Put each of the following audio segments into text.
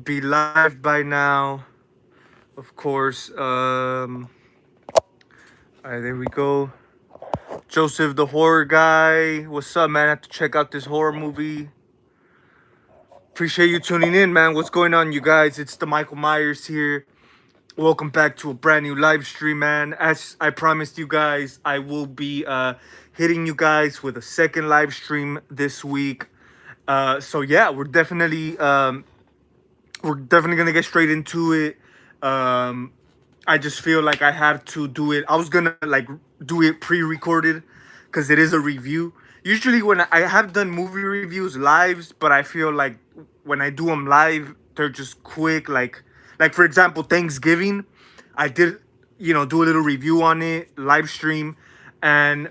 be live by now, of course. All right, there we go. Joseph, the horror guy. What's up, man? I have to check out this horror movie. Appreciate you tuning in, man. What's going on, you guys? It's the Michael Myers here. Welcome back to a brand new live stream, man. As I promised you guys, I will be hitting you guys with a second live stream this week. So yeah, we're definitely gonna get straight into it. Um, I just feel like I have to do it. I was gonna like do it pre-recorded because it is a review. Usually when I have done movie reviews lives, but I feel like when I do them live, they're just quick. Like for example, Thanksgiving, I did do a little review on it, live stream, and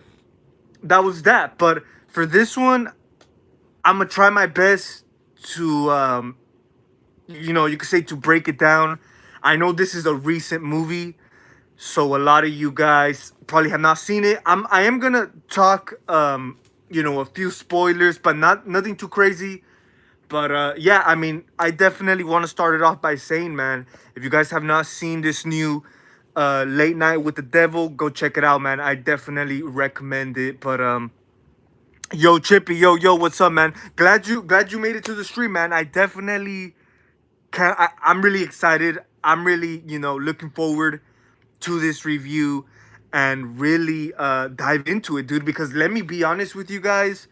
that was that. But for this one, I'm gonna try my best to you could say to break it down. I know this is a recent movie, so a lot of you guys probably have not seen it. I am gonna talk a few spoilers, but not nothing too crazy. But yeah, I mean, I definitely want to start it off by saying, man, if you guys have not seen this new Late Night with the Devil, go check it out, man. I definitely recommend it. But yo, Chippy, yo, what's up, man? Glad you made it to the stream, man. I definitely I'm really excited. I'm really, looking forward to this review and really dive into it, dude. Because let me be honest with you guys,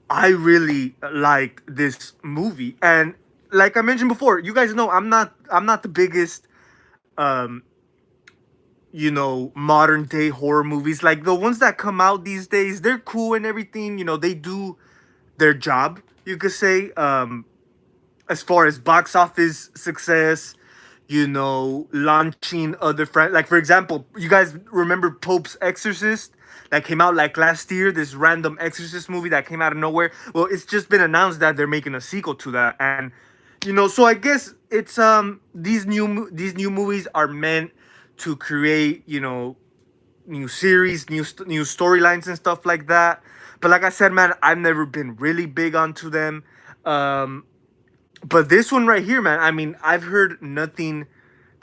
I really liked this movie, and like I mentioned before, you guys know I'm not the biggest modern day horror movies. Like the ones that come out these days, they're cool and everything. They do their job. You could say. As far as box office success, launching other friends. Like for example, you guys remember Pope's Exorcist that came out like last year? This random Exorcist movie that came out of nowhere. Well, it's just been announced that they're making a sequel to that, and so I guess it's these new movies are meant to create new series, new storylines and stuff like that. But like I said, man, I've never been really big onto them. Um, but this one right here, man, I mean, I've heard nothing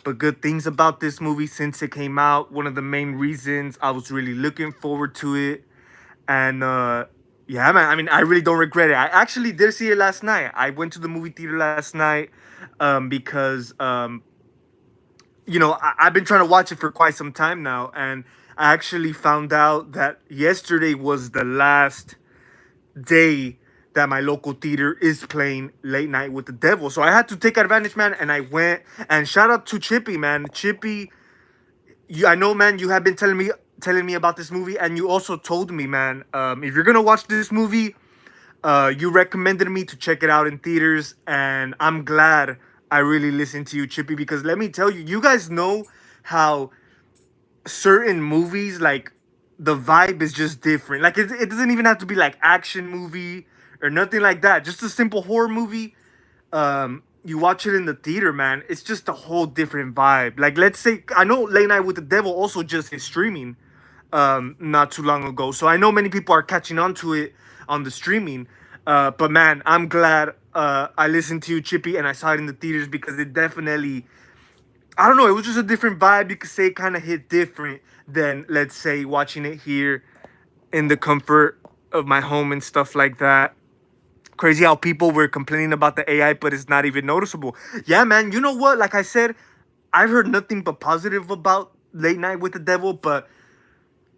but good things about this movie since it came out. One of the main reasons I was really looking forward to it. And yeah, man, I mean, I really don't regret it. I actually did see it last night. I went to the movie theater last night because I've been trying to watch it for quite some time now. And I actually found out that yesterday was the last day that my local theater is playing Late Night with the Devil. So I had to take advantage, man, and I went. And shout out to Chippy, man. Chippy, I know, man, you have been telling me about this movie, and you also told me, man, if you're gonna watch this movie, you recommended me to check it out in theaters, and I'm glad I really listened to you, Chippy, because let me tell you, you guys know how certain movies, like, the vibe is just different. Like it doesn't even have to be like action movie or nothing like that. Just a simple horror movie. You watch it in the theater, man. It's just a whole different vibe. Like let's say I know Late Night with the Devil also just is streaming not too long ago. So I know many people are catching on to it on the streaming. But man, I'm glad I listened to you, Chippy, and I saw it in the theaters because it definitely, I don't know, it was just a different vibe. You could say it kind of hit different than, let's say, watching it here in the comfort of my home and stuff like that. Crazy how people were complaining about the AI, but it's not even noticeable. Yeah, man, you know what? Like I said, I've heard nothing but positive about Late Night with the Devil, but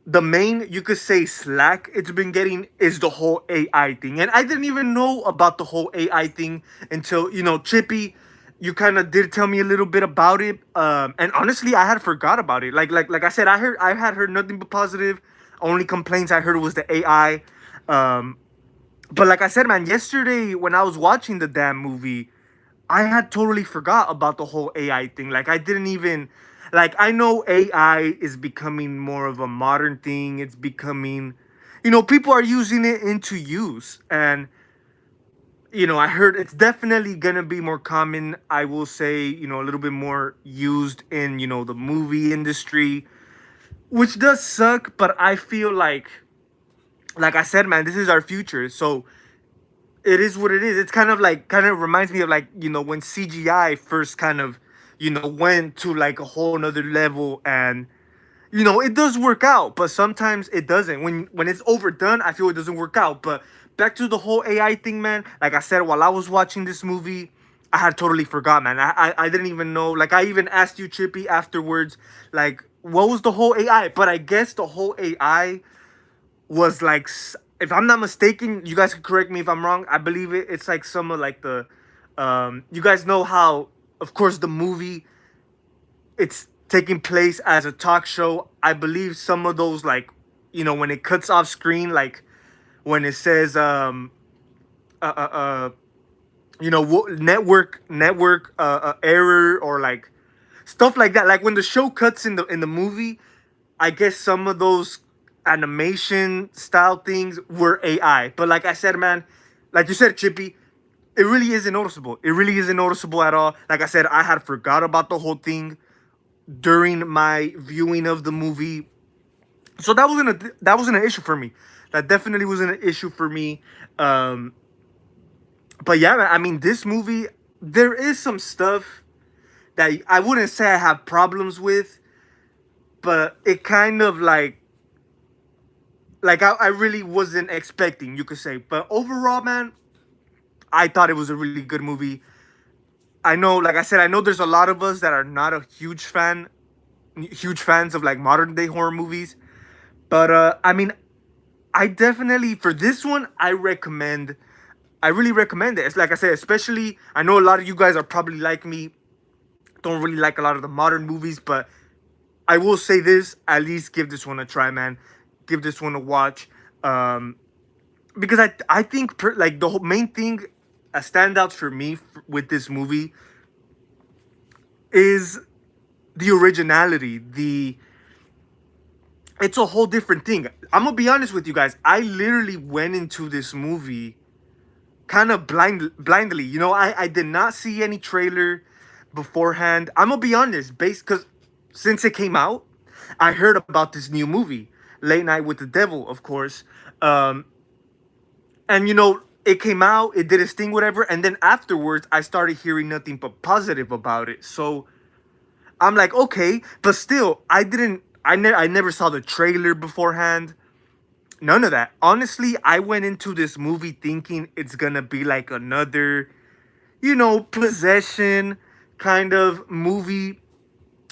the main, you could say, slack it's been getting is the whole AI thing. And I didn't even know about the whole AI thing until, Chippy, you kind of did tell me a little bit about it. And honestly, I had forgot about it. Like I said, I had heard nothing but positive. Only complaints I heard was the AI. Um, but like I said, man, yesterday when I was watching the damn movie, I had totally forgot about the whole AI thing. Like I didn't even like I know AI is becoming more of a modern thing. It's becoming people are using it into use. And I heard it's definitely gonna be more common. I will say, a little bit more used in, the movie industry, which does suck, but I feel like I said, man, this is our future. So it is what it is. It's kind of reminds me of like, when CGI first kind of, went to like a whole nother level, and it does work out, but sometimes it doesn't. When it's overdone, I feel it doesn't work out. But back to the whole AI thing, man. Like I said, while I was watching this movie, I had totally forgot, man. I didn't even know. Like I even asked you, Chippy, afterwards, like what was the whole AI? But I guess the whole AI was like, if I'm not mistaken, you guys can correct me if I'm wrong. I believe it's like some of like the, you guys know how, of course, the movie, it's taking place as a talk show. I believe some of those, like, when it cuts off screen, like when it says uh uh, uh network error, or like stuff like that, like when the show cuts in the movie, I guess some of those animation style things were AI. But like I said, man, like you said, Chippy, it really isn't noticeable. It really isn't noticeable at all. Like I said, I had forgot about the whole thing during my viewing of the movie. So that wasn't an issue for me. That definitely wasn't an issue for me. Um, but yeah, man, I mean, this movie, there is some stuff that I wouldn't say I have problems with, but it kind of like I really wasn't expecting, you could say. But overall, man, I thought it was a really good movie. I know, like I said, I know there's a lot of us that are not a huge fans of like modern day horror movies. But I mean, I definitely, for this one, I really recommend it. It's like I said, especially, I know a lot of you guys are probably like me, don't really like a lot of the modern movies, but I will say this: at least give this one a try, man. Give this one a watch. Um, because I think like the whole main thing, a standout for me with this movie is the originality. It's a whole different thing. I'm gonna be honest with you guys. I literally went into this movie kind of blindly. I did not see any trailer beforehand. I'm gonna be honest, based because since it came out, I heard about this new movie, Late Night with the Devil, of course. Um, and it came out, it did its thing, whatever, and then afterwards I started hearing nothing but positive about it. So I'm like, okay, but still, I never saw the trailer beforehand. None of that. Honestly, I went into this movie thinking it's gonna be like another, possession kind of movie.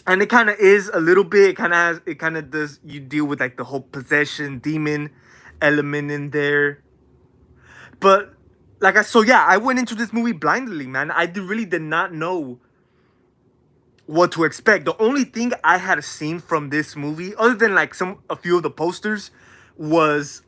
And it kind of is a little bit. It kind of does, you deal with like the whole possession demon element in there. But so yeah, I went into this movie blindly, man. Really did not know what to expect. The only thing I had seen from this movie, other than like a few of the posters, was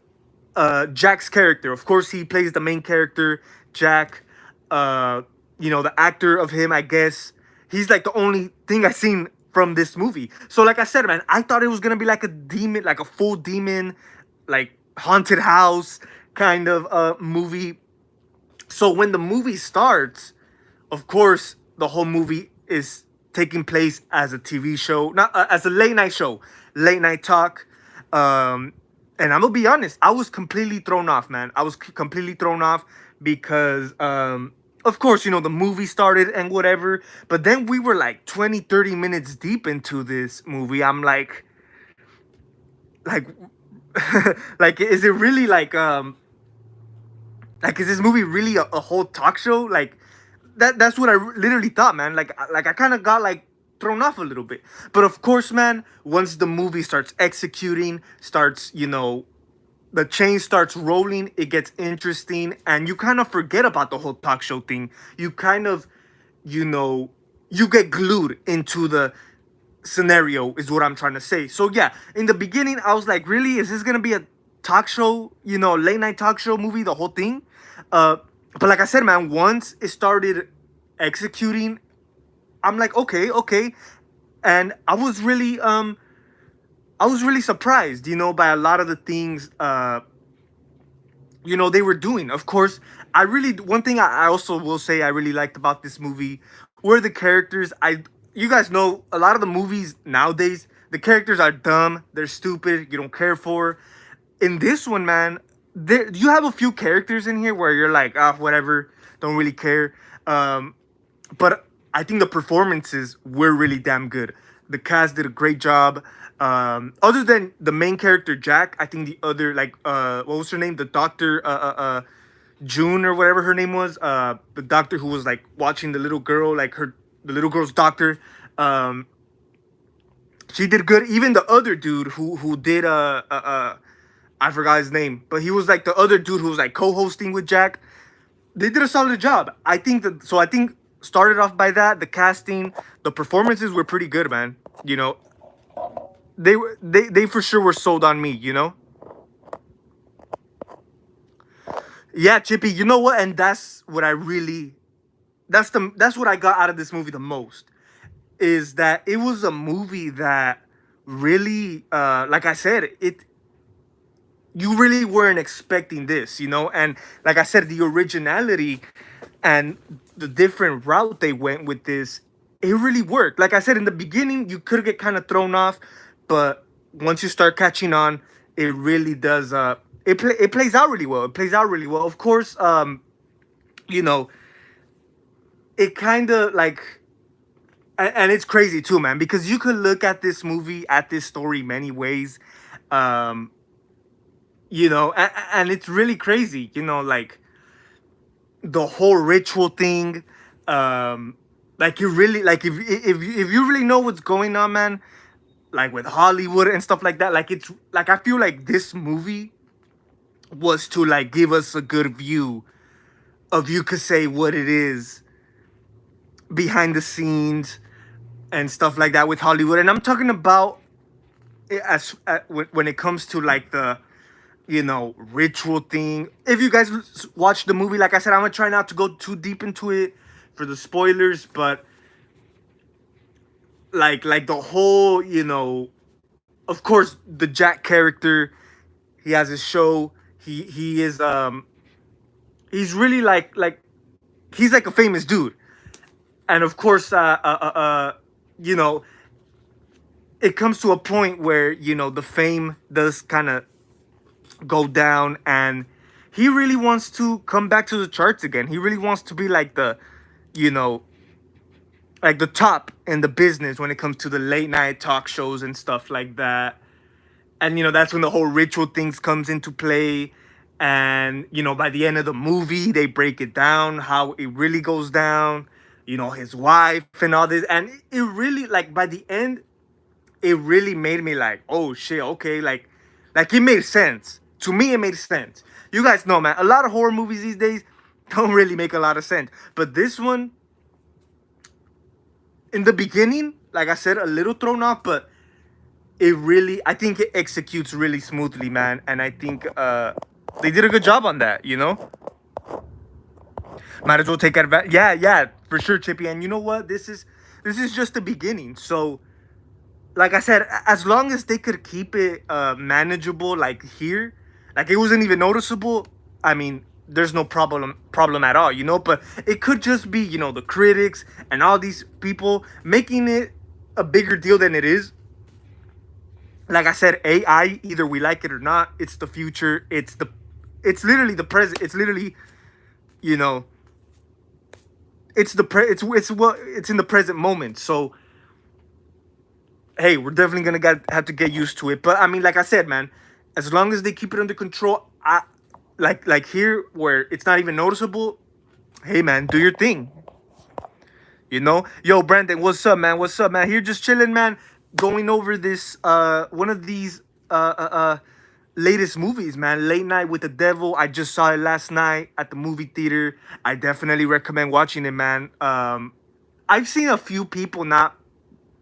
Jack's character. Of course, he plays the main character, Jack. Uh, the actor of him, I guess. He's like the only thing I seen from this movie. So, like I said, man, I thought it was gonna be like a demon, like a full demon, like haunted house kind of movie. So when the movie starts, of course, the whole movie is taking place as a TV show, not as a late night show, late night talk. Um, and I'm gonna be honest, I was completely thrown off, man. I was completely thrown off because, of course, the movie started and whatever, but then we were like 20, 30 minutes deep into this movie. I'm like, like, is it really like, is this movie really a whole talk show? Like, that's what I literally thought, man. Like I kind of got like thrown off a little bit. But of course, man, once the movie starts executing, starts, the chain starts rolling, it gets interesting, and you kind of forget about the whole talk show thing. You kind of, you know, you get glued into the scenario, is what I'm trying to say. So yeah, in the beginning, I was like, really, is this gonna be a talk show, late night talk show movie, the whole thing? Uh, but like I said, man, once it started executing, I'm like, okay, okay, and I was really surprised, by a lot of the things, they were doing. Of course, one thing I also will say I really liked about this movie were the characters. You guys know a lot of the movies nowadays, the characters are dumb, they're stupid, you don't care for. In this one, man, there you have a few characters in here where you're like, ah, whatever, don't really care. Um, but I think the performances were really damn good. The cast did a great job. Other than the main character Jack, I think the other like what was her name? The doctor June or whatever her name was. The doctor who was like watching the little girl, like her the little girl's doctor. Um, she did good. Even the other dude who did I forgot his name, but he was like the other dude who was like co-hosting with Jack. They did a solid job. I think that so. I think started off by that the casting, the performances were pretty good, man. You know, they for sure were sold on me. You know, yeah, Chippy. You know what? And that's what I really that's what I got out of this movie the most is that it was a movie that really like I said it you really weren't expecting this, you know? And like I said, the originality and the different route they went with this, it really worked. Like I said in the beginning, you could get kind of thrown off, but once you start catching on, it really does it plays out really well. It plays out really well. Of course, you know, it kind of like and it's crazy too, man, because you could look at this movie, at this story many ways. Um, you know, and it's really crazy, you know, like the whole ritual thing. Um, like you really like if you really know what's going on, man, like with Hollywood and stuff like that, like it's like I feel like this movie was to like give us a good view of you could say what it is behind the scenes and stuff like that with Hollywood. And I'm talking about it as when it comes to like the you know ritual thing. If you guys watch the movie, like I said, I'm gonna try not to go too deep into it for the spoilers, but like the whole you know, of course the Jack character, he has his show. He is he's really like he's like a famous dude, and of course you know it comes to a point where you know the fame does kind of go down, and he really wants to come back to the charts again. He really wants to be like the you know like the top in the business when it comes to the late night talk shows and stuff like that. And you know that's when the whole ritual things comes into play. And you know by the end of the movie they break it down how it really goes down, you know, his wife and all this. And it really like by the end it really made me like, oh shit, okay, like it made sense to me. It made sense. You guys know, man, a lot of horror movies these days don't really make a lot of sense, but this one in the beginning, like I said, a little thrown off, but it really, I think it executes really smoothly, man. And I think they did a good job on that, you know. Might as well take advantage. Yeah, yeah, for sure, Chippy. And you know what, this is just the beginning. So like I said, as long as they could keep it manageable, like here, like it wasn't even noticeable. I mean, there's no problem at all, you know. But it could just be, you know, the critics and all these people making it a bigger deal than it is. Like I said, AI, either we like it or not, it's the future. It's literally the present. It's literally, you know, it's what it's in the present moment. So hey, we're definitely gonna have to get used to it. But I mean, like I said, man, as long as they keep it under control, I like here where it's not even noticeable. Hey, man, do your thing. You know, yo, Brandon, what's up, man? What's up, man? Here, just chilling, man. Going over this one of these latest movies, man. Late Night with the Devil. I just saw it last night at the movie theater. I definitely recommend watching it, man. I've seen a few people not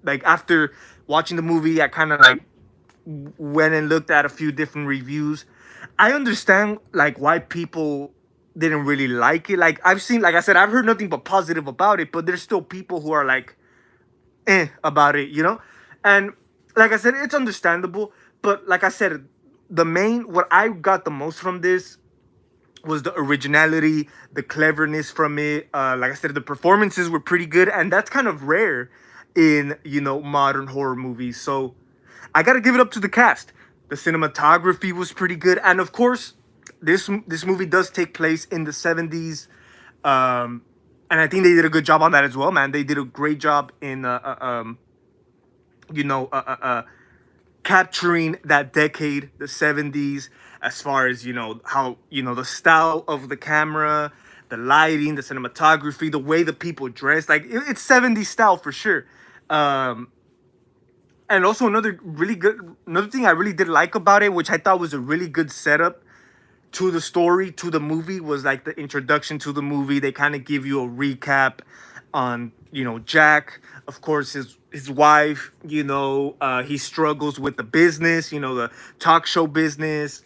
like after watching the movie. I kind of like went and looked at a few different reviews. I understand like why people didn't really like it. Like I've seen, like I said, I've heard nothing but positive about it, but there's still people who are like about it, you know? And like I said, it's understandable. But like I said, the main what I got the most from this was the originality, the cleverness from it. Like I said, the performances were pretty good, and that's kind of rare in you know modern horror movies. So I gotta give it up to the cast. The cinematography was pretty good, and of course, this movie does take place in the 70s, and I think they did a good job on that as well, man. They did a great job in you know capturing that decade, the 70s, as far as how the style of the camera, the lighting, the cinematography, the way the people dress. Like it's 70s style for sure. Um, and also another thing I really did like about it, which I thought was a really good setup to the story, to the movie, was like the introduction to the movie. They kind of give you a recap on Jack, of course, his wife. He struggles with the business, the talk show business.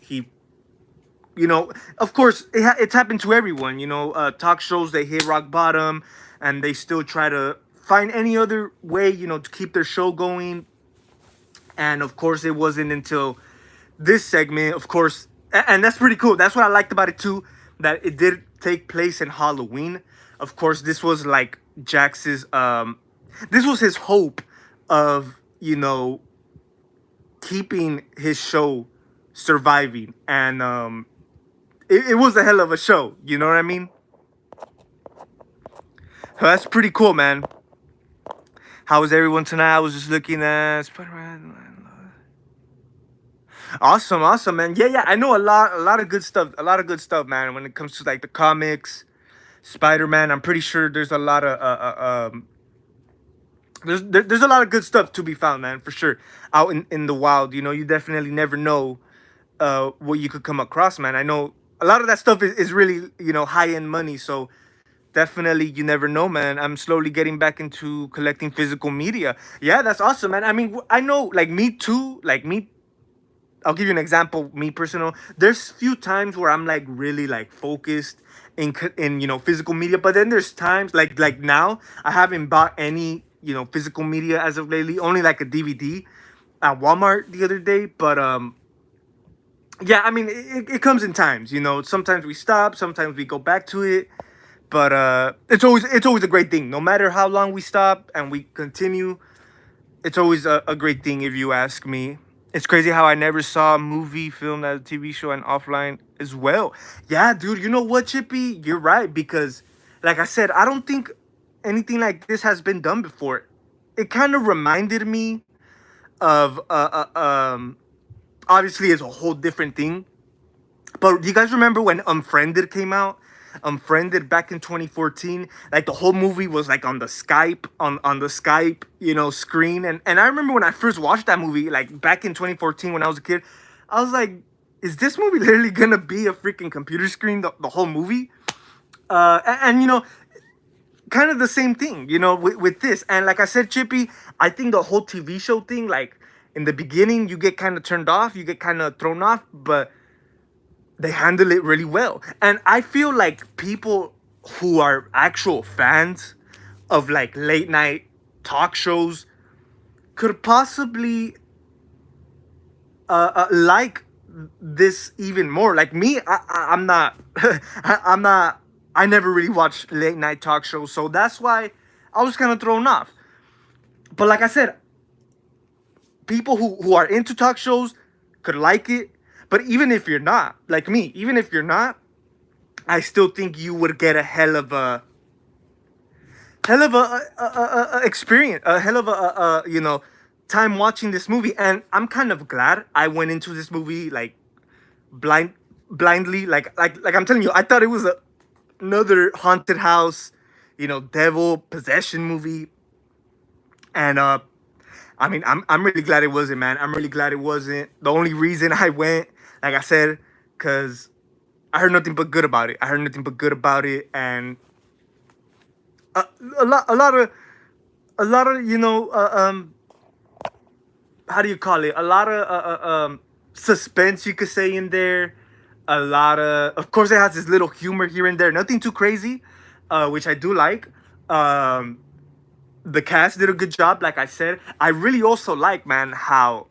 Of course, it's happened to everyone. Talk shows, they hit rock bottom, and they still try to find any other way, to keep their show going. And of course, it wasn't until this segment, of course, and that's pretty cool. That's what I liked about it too, that it did take place in Halloween. Of course, this was like Jax's this was his hope of, keeping his show surviving. And it was a hell of a show, you know what I mean? So that's pretty cool, man. How was everyone tonight? I was just looking at Spider-Man. Awesome, awesome, man. Yeah, yeah. I know a lot of good stuff. A lot of good stuff, man. When it comes to like the comics, Spider-Man, I'm pretty sure there's a lot of there's a lot of good stuff to be found, man, for sure. Out in the wild, you definitely never know what you could come across, man. I know a lot of that stuff is really high end money, so definitely you never know, man. I'm slowly getting back into collecting physical media. Yeah, that's awesome, man. I mean, I know, like me too, like me. I'll give you an example. Me personal, there's few times where I'm like really like focused in physical media, but then there's times like now I haven't bought any physical media as of lately. Only like a DVD at Walmart the other day, but yeah, I mean it comes in times. Sometimes we stop, sometimes we go back to it, but it's always a great thing. No matter how long we stop and we continue, it's always a great thing if you ask me. It's crazy how I never saw a movie filmed as a TV show and offline as well. Yeah, dude, you know what, Chippy? You're right, because like I said, I don't think anything like this has been done before. It kind of reminded me of obviously it's a whole different thing. But do you guys remember when Unfriended came out? Unfriended back in 2014. Like the whole movie was like on the Skype, on the Skype, screen. And I remember when I first watched that movie, like back in 2014 when I was a kid, I was like, is this movie literally gonna be a freaking computer screen the whole movie? And kind of the same thing, with this. And like I said, Chippy, I think the whole TV show thing, like in the beginning, you get kind of turned off, you get kind of thrown off, but they handle it really well. And I feel like people who are actual fans of like late night talk shows could possibly like this even more. Like me, I'm not, I'm not. I never really watched late night talk shows, so that's why I was kind of thrown off. But like I said, people who are into talk shows could like it. But even if you're not, like me, even if you're not, I still think you would get a hell of a experience, a hell of a time watching this movie. And I'm kind of glad I went into this movie like blindly. Like I'm telling you, I thought it was another haunted house, devil possession movie. And I mean, I'm really glad it wasn't, man. I'm really glad it wasn't. The only reason I went, like I said, because I heard nothing but good about it. I heard nothing but good about it, and a, a lot of how do you call it? A lot of suspense, you could say, in there. A lot of course, it has this little humor here and there. Nothing too crazy, which I do like. Um, the cast did a good job, like I said. I really also like, man, how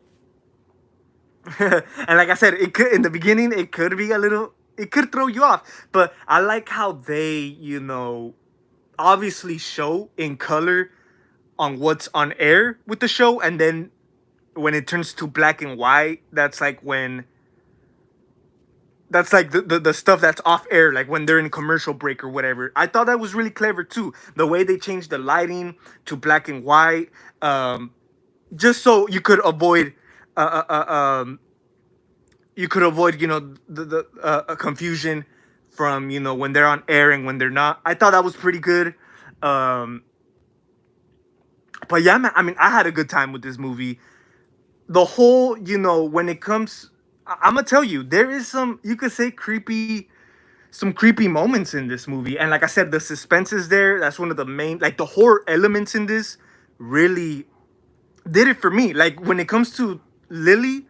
and like I said, it could in the beginning, it could be a little, it could throw you off, but I like how they, obviously show in color on what's on air with the show, and then when it turns to black and white, that's like when that's like the stuff that's off air, like when they're in commercial break or whatever. I thought that was really clever too, the way they changed the lighting to black and white, um just so you could avoid uh, uh, uh, um the confusion from, when they're on air and when they're not. I thought that was pretty good. um but yeah, man, I mean, I had a good time with this movie. The whole, when it comes, I'm gonna tell you, there is some, you could say, some creepy moments in this movie. And like I said, the suspense is there. That's one of the main, like, the horror elements in this really did it for me. Like, when it comes to Lily,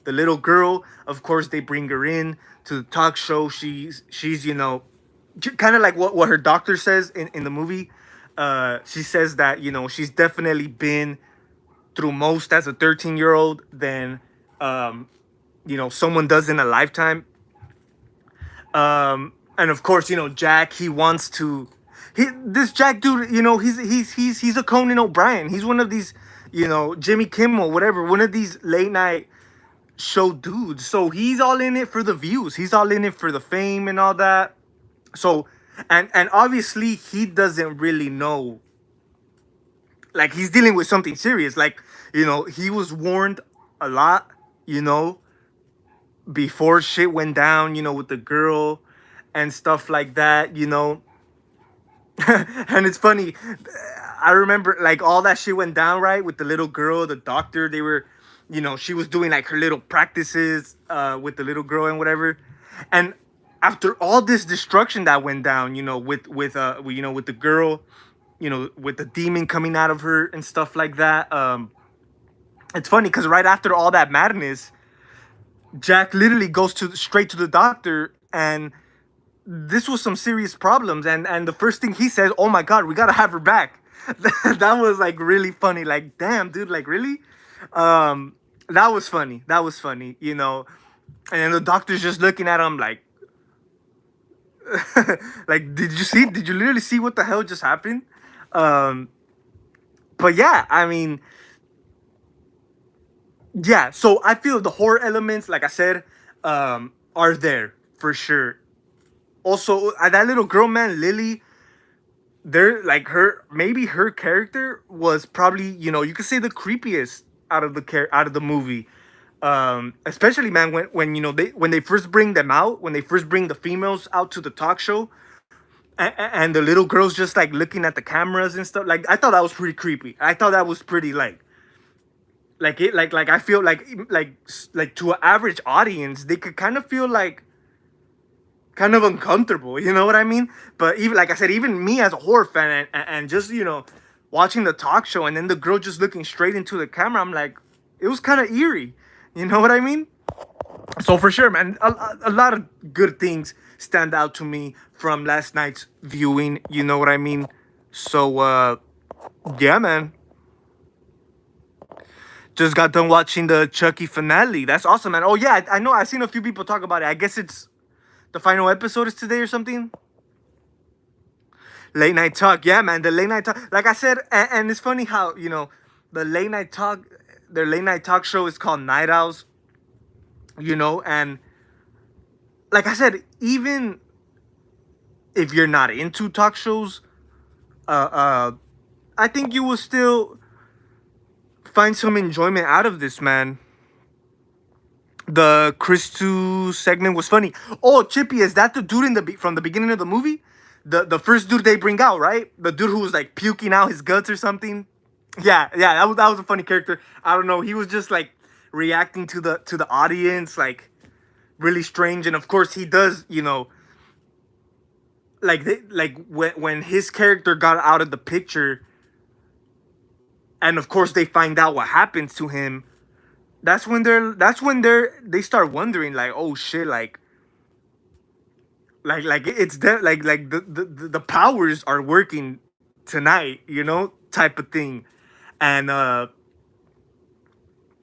the little girl, of course they bring her in to the talk show. She's kind of like what her doctor says in the movie. She says that, she's definitely been through most as a 13-year old than um someone does in a lifetime. And of course, Jack, he wants to, this Jack dude, he's a Conan O'Brien. He's one of these, Jimmy Kimmel, whatever, one of these late night show dudes. So he's all in it for the views. He's all in it for the fame and all that. So, and obviously he doesn't really know, like, he's dealing with something serious. Like, he was warned a lot, you know, before shit went down, with the girl and stuff like that, And it's funny, I remember, like, all that shit went down, right, with the little girl, the doctor. They were, she was doing like her little practices with the little girl and whatever. And after all this destruction that went down, with the girl, with the demon coming out of her and stuff like that. It's funny because right after all that madness, Jack literally goes to straight to the doctor, and this was some serious problems. And the first thing he says, "Oh my God, we gotta have her back." That was like really funny. Like, damn, dude, like, really? That was funny. That was funny. And then the doctor's just looking at him like, like, did you see? Did you literally see what the hell just happened? Um, but yeah, I mean, yeah. So I feel the horror elements, like I said, are there for sure. Also, that little girl, man, Lily, there, like, maybe her character was probably, you could say, the creepiest out of the movie. Especially, man, when they first bring them out, when they first bring the females out to the talk show, and the little girls just like looking at the cameras and stuff. Like, I thought that was pretty creepy. I thought that was pretty, like I feel like to an average audience, they could kind of feel like kind of uncomfortable. You know what I mean? But even, like I said, even me as a horror fan, and just, watching the talk show, and then the girl just looking straight into the camera, I'm like, it was kind of eerie. You know what I mean? So for sure, man, a lot of good things stand out to me from last night's viewing. You know what I mean? So yeah, man. Just got done watching the Chucky finale. That's awesome, man. Oh yeah, I know. I've seen a few people talk about it. I guess it's the final episode is today or something. Late night talk, yeah, man. The late night talk, like I said, and it's funny how, the late night talk, their late night talk show is called Night Owls. And like I said, even if you're not into talk shows, uh, uh, I think you will still find some enjoyment out of this, man. The Christu segment was funny. Oh, Chippy, is that the dude from the beginning of the movie? The first dude they bring out, right? The dude who was like puking out his guts or something. Yeah, yeah, that was a funny character. I don't know. He was just like reacting to the audience, like, really strange. And of course, he does, like when his character got out of the picture, and of course they find out what happens to him. They start wondering, like, oh shit, like it's like the powers are working tonight, type of thing. And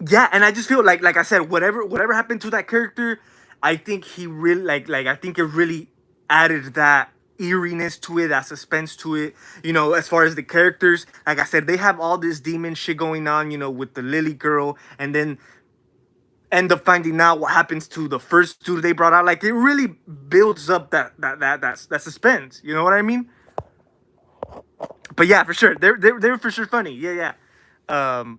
yeah, and I just feel like I said, whatever happened to that character, I think he really, I think it really added that eeriness to it, that suspense to it. As far as the characters, like I said, they have all this demon shit going on, with the Lily girl, and then end up finding out what happens to the first two they brought out. Like it really builds up that suspense. You know what I mean? But yeah, for sure, they're for sure funny. Yeah, yeah.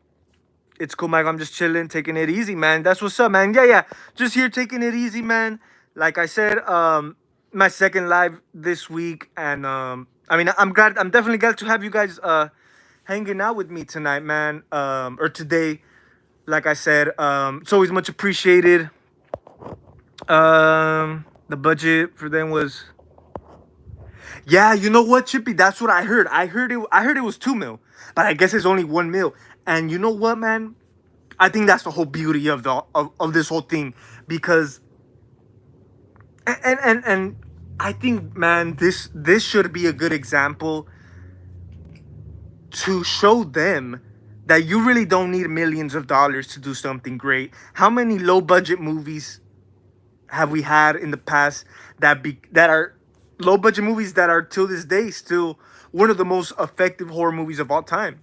It's cool, Mike. I'm just chilling, taking it easy, man. That's what's up, man. Yeah, yeah. Just here taking it easy, man. Like I said, my second live this week, and I mean, I'm glad. I'm definitely glad to have you guys hanging out with me tonight, man. Or today, like I said, it's always much appreciated. The budget for them was, yeah. You know what, Chippy? That's what I heard. I heard it was 2 mil, but I guess it's only 1 mil. And you know what, man? I think that's the whole beauty of of this whole thing, because and I think, man, this should be a good example to show them that you really don't need millions of dollars to do something great. How many low budget movies have we had in the past that are low budget movies that are till this day still one of the most effective horror movies of all time?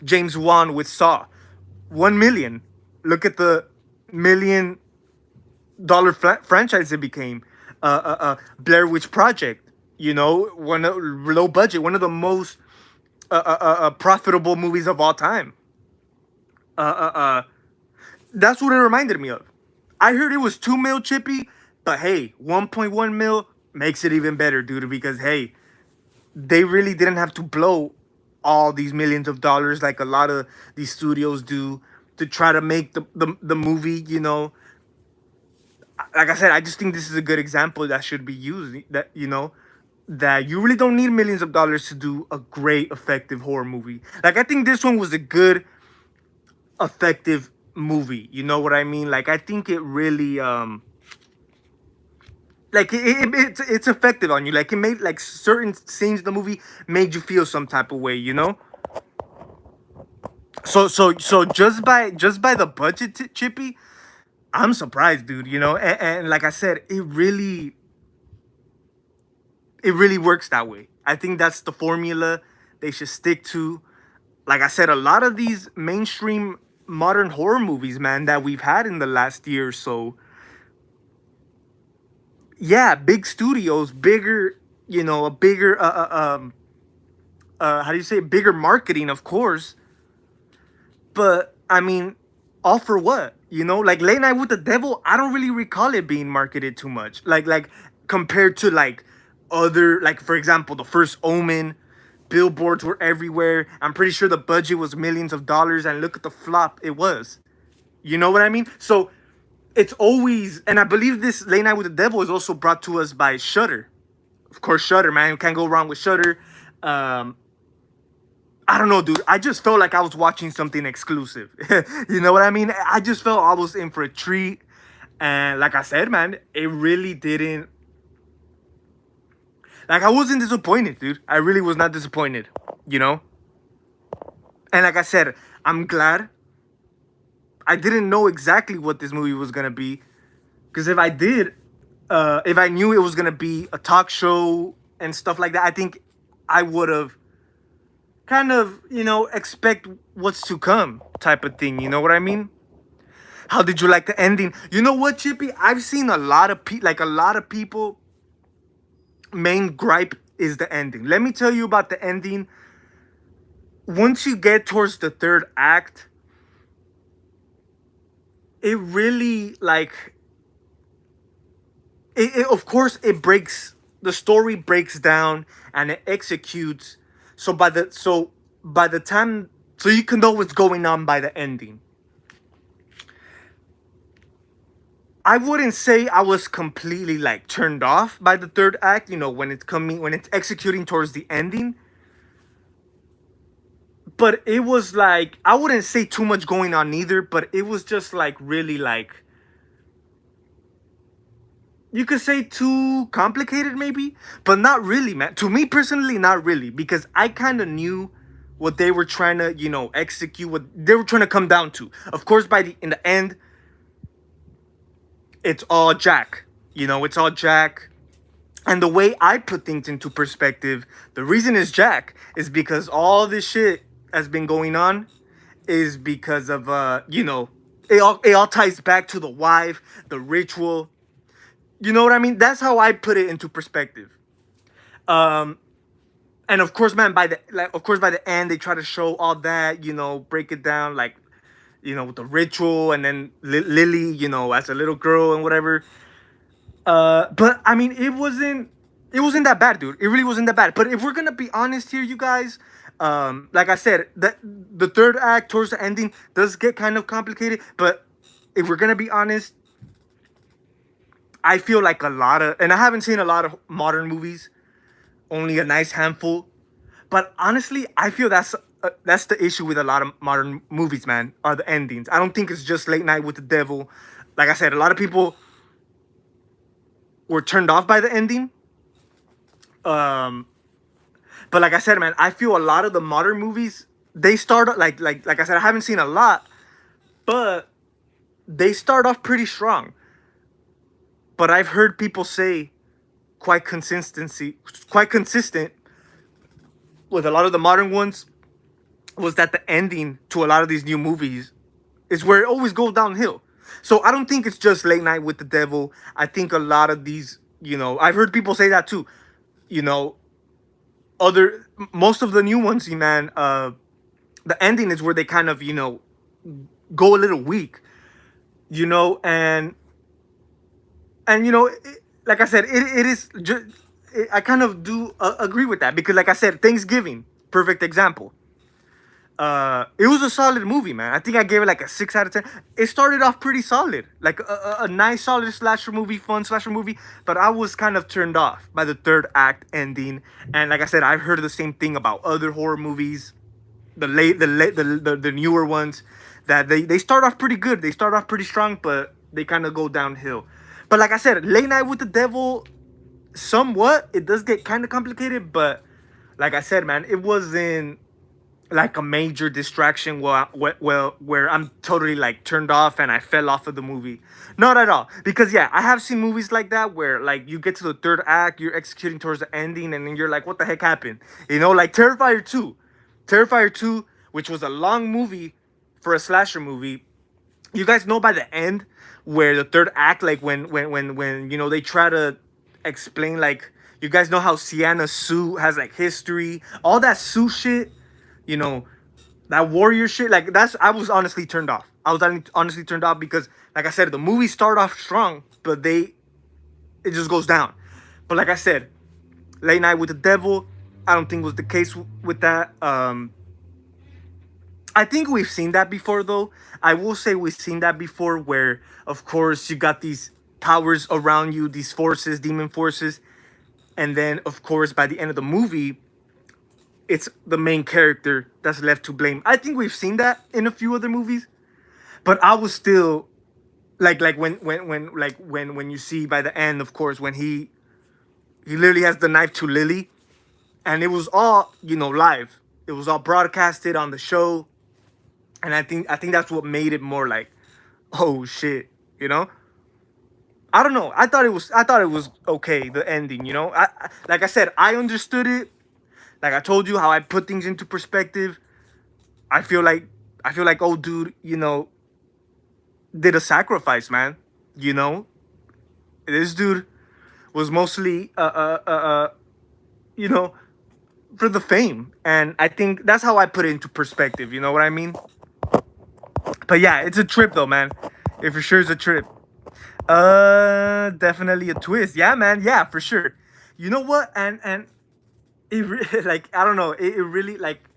James Wan with Saw, 1 million. Look at the $1 million franchise it became. Blair Witch Project, you know, one of low budget, one of the most profitable movies of all time. Uh, uh, uh, that's what it reminded me of. I heard it was 2 mil, Chippy, but hey, 1.1 mil makes it even better, dude. Because hey, they really didn't have to blow all these millions of dollars like a lot of these studios do to try to make the movie, you know. Like I said, I just think this is a good example that should be used. That, you know, that you really don't need millions of dollars to do a great, effective horror movie. Like I think this one was a good, effective movie. You know what I mean? Like I think it really, like it's effective on you. Like it made like certain scenes in the movie made you feel some type of way. You know. So just by the budget, Chippy, I'm surprised, dude. You know, and like I said, it really works that way. I think that's the formula they should stick to. Like I said, a lot of these mainstream modern horror movies, man, that we've had in the last year or so, yeah, big studios, bigger, you know, a bigger, how do you say, it? Bigger marketing, of course. But I mean, all for what? You know, like Late Night with the Devil, I don't really recall it being marketed too much. Like compared to like other, like for example, the first Omen, billboards were everywhere. I'm pretty sure the budget was millions of dollars, and look at the flop it was. You know what I mean? So it's always, and I believe this Late Night with the Devil is also brought to us by Shutter. Of course, Shutter, man, you can't go wrong with Shutter. Um, I don't know, dude. I just felt like I was watching something exclusive. You know what I mean? I just felt I was in for a treat. And like I said, man, it really didn't. Like, I wasn't disappointed, dude. I really was not disappointed, you know? And like I said, I'm glad. I didn't know exactly what this movie was going to be. Because if I did, if I knew it was going to be a talk show and stuff like that, I think I would have kind of, you know, expect what's to come type of thing. You know what I mean? How did you like the ending? You know what, Chippy? I've seen a lot of like a lot of people main gripe is the ending. Let me tell you about the ending. Once you get towards the third act, it really like of course it breaks, the story breaks down and it executes. So by the time, so you can know what's going on by the ending. I wouldn't say I was completely like turned off by the third act, you know, when it's executing towards the ending. But it was like, I wouldn't say too much going on either, but it was just like really like, you could say too complicated maybe, but not really, man. To me personally, not really, because I kind of knew what they were trying to, you know, execute, what they were trying to come down to. Of course, in the end, it's all Jack. You know, it's all Jack. And the way I put things into perspective, the reason it's Jack is because all this shit has been going on is because of you know, it all ties back to the wife, the ritual. You know what I mean? That's how I put it into perspective. Um, and of course, man, by the end, they try to show all that, break it down, like, with the ritual, and then Lily, as a little girl and whatever. But I mean, it wasn't that bad, dude. It really wasn't that bad. But if we're gonna be honest here, you guys, like I said, the third act towards the ending does get kind of complicated. But if we're gonna be honest, I feel like a lot of, and I haven't seen a lot of modern movies, only a nice handful. But honestly, I feel that's the issue with a lot of modern movies, man. Are the endings? I don't think it's just Late Night with the Devil. Like I said, a lot of people were turned off by the ending. Um, but like I said, man, I feel a lot of the modern movies, they start like I said, I haven't seen a lot, but they start off pretty strong. But I've heard people say quite consistent with a lot of the modern ones was that the ending to a lot of these new movies is where it always goes downhill. So I don't think it's just Late Night with the Devil. I think a lot of these, I've heard people say that too. You know, most of the new ones, man, the ending is where they kind of, go a little weak, and like I said, it is just. I kind of do agree with that because, like I said, Thanksgiving, perfect example. It was a solid movie, man. I think I gave it like a 6 out of 10. It started off pretty solid, like a nice solid slasher movie, fun slasher movie. But I was kind of turned off by the third act ending, and like I said, I've heard the same thing about other horror movies, the newer ones, that they start off pretty good. They start off pretty strong, but they kind of go downhill. But like I said, Late Night with the Devil, somewhat it does get kind of complicated, but like I said, man, it wasn't like a major distraction where I'm totally like turned off and I fell off of the movie. Not at all. Because yeah, I have seen movies like that where like you get to the third act, you're executing towards the ending, and then you're like, what the heck happened? Like Terrifier 2. Terrifier 2, which was a long movie for a slasher movie. You guys know by the end where the third act, like when they try to explain, like, you guys know how Sienna Sue has like history, all that Sue shit, you know, that warrior shit. Like I was honestly turned off. I was honestly turned off because, like I said, the movie start off strong, but it just goes down. But like I said, Late Night with the Devil, I don't think was the case with that. I think we've seen that before, though. I will say we've seen that before, where, of course, you got these powers around you, these forces, demon forces, and then, of course, by the end of the movie, it's the main character that's left to blame. I think we've seen that in a few other movies, but I was still like when you see by the end, of course, when he literally has the knife to Lily, and it was all live. It was all broadcasted on the show, and I think that's what made it more like, oh shit, you know. I don't know. I thought it was okay, the ending. Like I said, I understood it. Like I told you how I put things into perspective. I feel like oh dude, did a sacrifice, man. You know, this dude was mostly you know, for the fame, and I think that's how I put it into perspective. You know what I mean? But yeah, it's a trip though, man. It for sure is a trip. Definitely a twist. Yeah, man. Yeah, for sure. You know what? And like I don't know. It really like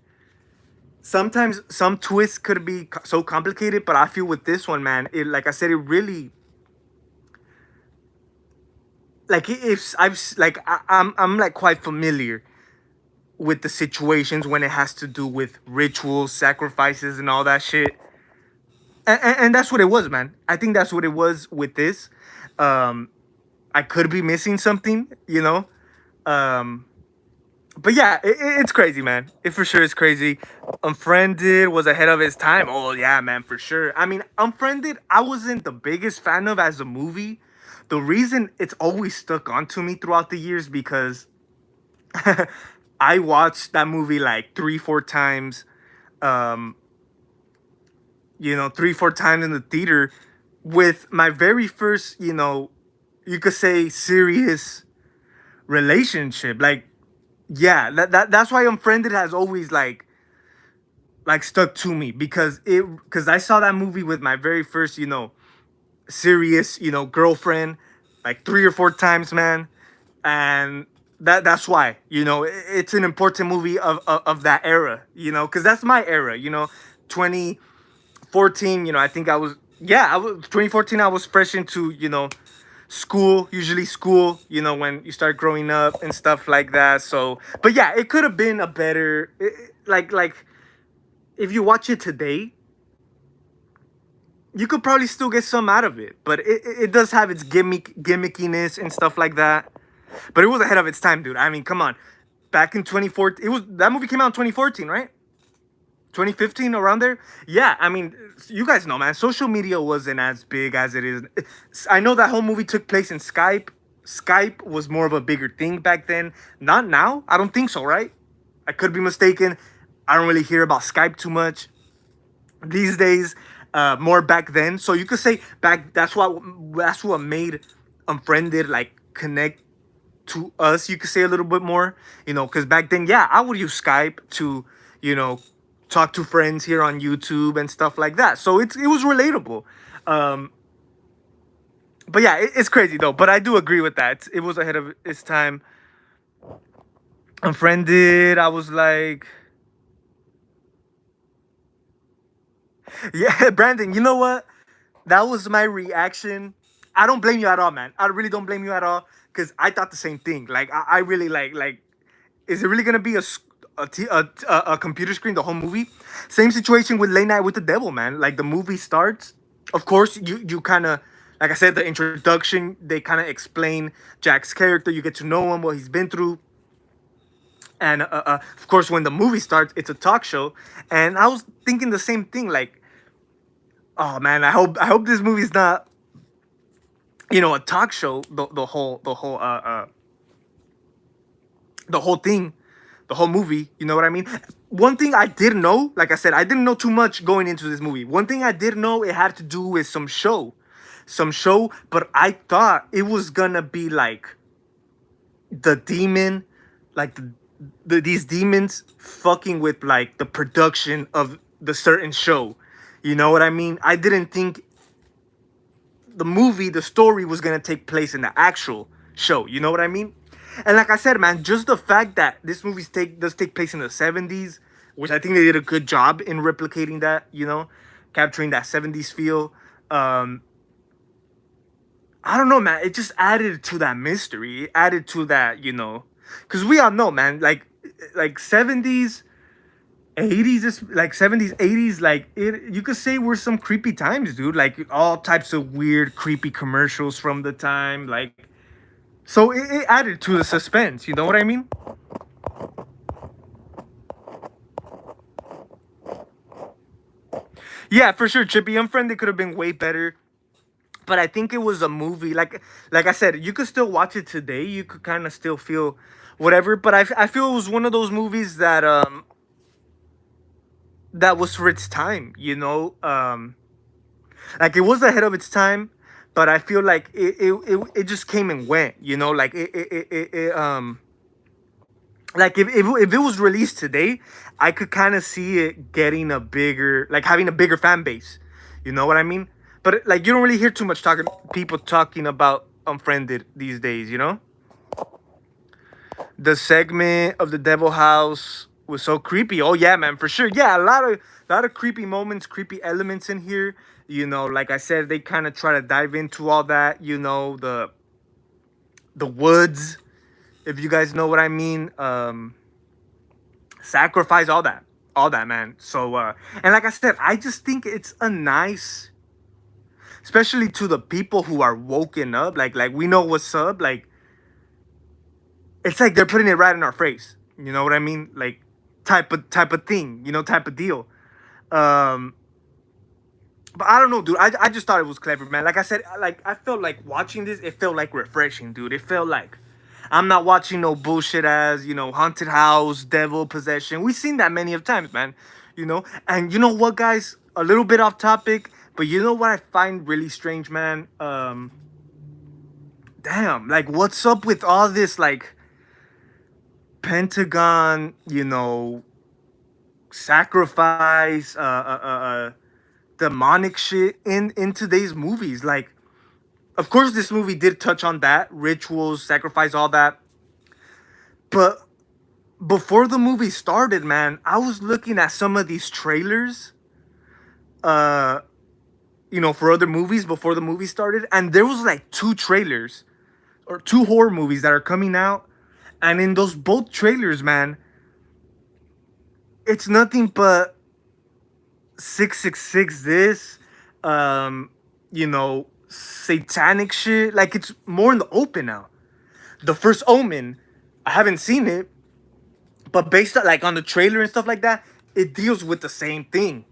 sometimes some twists could be so complicated, but I feel with this one, man, it like I said, it really like if I'm like quite familiar with the situations when it has to do with rituals, sacrifices, and all that shit. And that's what it was, man. I think that's what it was with this. Um, I could be missing something, Um, but yeah, it's crazy, man. It for sure is crazy. Unfriended was ahead of its time. Oh yeah, man, for sure. I mean, Unfriended, I wasn't the biggest fan of as a movie. The reason it's always stuck onto me throughout the years because I watched that movie like 3, 4 times. Um, three, four times in the theater with my very first, you could say serious relationship. Like, yeah, that's why Unfriended has always like stuck to me because I saw that movie with my very first, serious, girlfriend, like three or four times, man. And that's why, it's an important movie of that era, because that's my era, 2014, I think I was, yeah, I was 2014. I was fresh into, school, usually school, when you start growing up and stuff like that. So, but yeah, it could have been a better, like if you watch it today, you could probably still get some out of it, but it does have its gimmickiness and stuff like that. But it was ahead of its time, dude. I mean, come on. Back in 2014, that movie came out in 2014, right? 2015, around there. Yeah, I mean, you guys know, man. Social media wasn't as big as it is. I know that whole movie took place in Skype. Skype was more of a bigger thing back then. Not now. I don't think so, right? I could be mistaken. I don't really hear about Skype too much these days. More back then. So you could say back. That's what made Unfriended like connect to us. You could say a little bit more, because back then, yeah, I would use Skype to, you know, talk to friends here on YouTube and stuff like that. So it was relatable. Um, but yeah, it's crazy though. But I do agree with that. It was ahead of its time. Unfriended. I was like, yeah, Brandon. You know what? That was my reaction. I don't blame you at all, man. I really don't blame you at all because I thought the same thing. Like I really like. Is it really gonna be a computer screen the whole movie? Same situation with Late Night with the Devil, man. Like the movie starts, of course you kind of, like I said, the introduction, they kind of explain Jack's character. You get to know him, what he's been through, and of course when the movie starts, it's a talk show. And I was thinking the same thing, like, oh man, I hope this movie's not, a talk show, the whole thing, the whole movie. You know what I mean? One thing I didn't know, like I said, I didn't know too much going into this movie. One thing I did know, it had to do with some show, but I thought it was gonna be like the demon, like these demons fucking with like the production of the certain show. You know what I mean? I didn't think the story was gonna take place in the actual show. You know what I mean? And like I said, man, just the fact that this movie does take place in the 70s, which I think they did a good job in replicating that, capturing that 70s feel. Um, I don't know, man. It just added to that mystery. It added to that, because we all know, man, like 70s, 80s, is like 70s, 80s, like it. You could say were some creepy times, dude. Like all types of weird, creepy commercials from the time, like. So it added to the suspense. You know what I mean? Yeah, for sure. Chippy Unfriended could have been way better, but I think it was a movie. Like I said, you could still watch it today. You could kind of still feel whatever. But I feel it was one of those movies that was for its time. Like it was ahead of its time, but I feel like it just came and went. Like like if it was released today, I could kind of see it getting a bigger, like having a bigger fan base. You know what I mean? But like you don't really hear too much people talking about Unfriended these days. The segment of the Devil House was so creepy. Oh yeah, man, for sure. Yeah, a lot of creepy moments, creepy elements in here. Like I said, they kind of try to dive into all that. The woods, if you guys know what I mean. Sacrifice, all that, man. So and like I said, I just think it's a nice, especially to the people who are woken up, like we know what's up, like it's like they're putting it right in our face. You know what I mean? Like type of thing, type of deal. um but I don't know, dude. I just thought it was clever, man. Like I said, like I felt like watching this, it felt like refreshing, dude. It felt like I'm not watching no bullshit as, haunted house, devil possession. We've seen that many of times, man. And you know what, guys? a little bit off topic, but you know what I find really strange, man? Damn, like what's up with all this like Pentagon, sacrifice, demonic shit in today's movies? Like, of course, this movie did touch on that rituals, sacrifice, all that, but before the movie started, man, I was looking at some of these trailers, uh, for other movies before the movie started, and there was like two trailers or two horror movies that are coming out, and in those both trailers, man, it's nothing but 666 this, satanic shit. Like it's more in the open now. The First Omen, I haven't seen it, but based on like on the trailer and stuff like that, it deals with the same thing,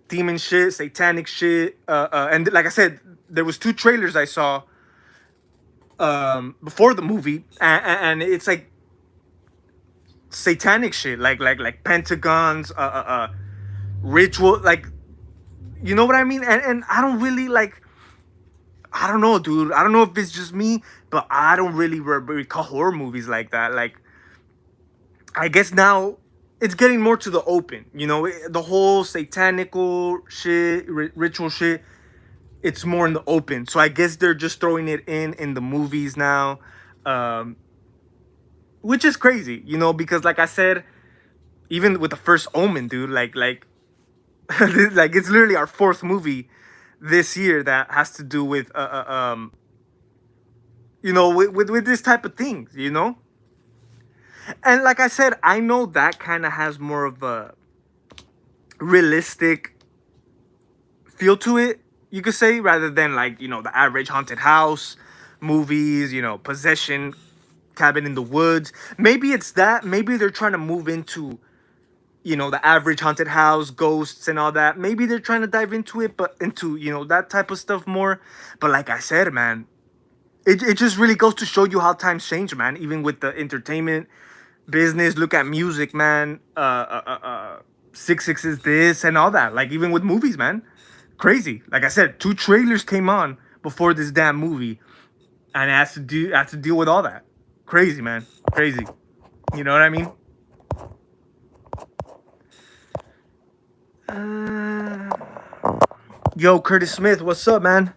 demon shit, satanic shit, and like I said, there was two trailers I saw before the movie, and it's like satanic shit, like pentagons, ritual, like you know what I mean. And I don't really like. I don't know, dude. I don't know if it's just me, but I don't really recall horror movies like that. Like, I guess now it's getting more to the open. The whole satanical shit, ritual shit. It's more in the open. So I guess they're just throwing it in the movies now, um, which is crazy. Because like I said, even with the First Omen, dude, like like it's literally our fourth movie this year that has to do with with this type of things. And like I said, I know that kind of has more of a realistic feel to it, you could say, rather than like the average haunted house movies, possession, cabin in the woods. Maybe it's that. Maybe they're trying to move into the average haunted house, ghosts and all that. Maybe they're trying to dive into it, but into that type of stuff more. But like I said, man, it just really goes to show you how times change, man. Even with the entertainment business, look at music, man. 6 is this and all that. Like even with movies, man, crazy. Like I said, two trailers came on before this damn movie, and it has to deal with all that. Crazy, man, crazy. You know what I mean? Yo, Curtis Smith, what's up, man?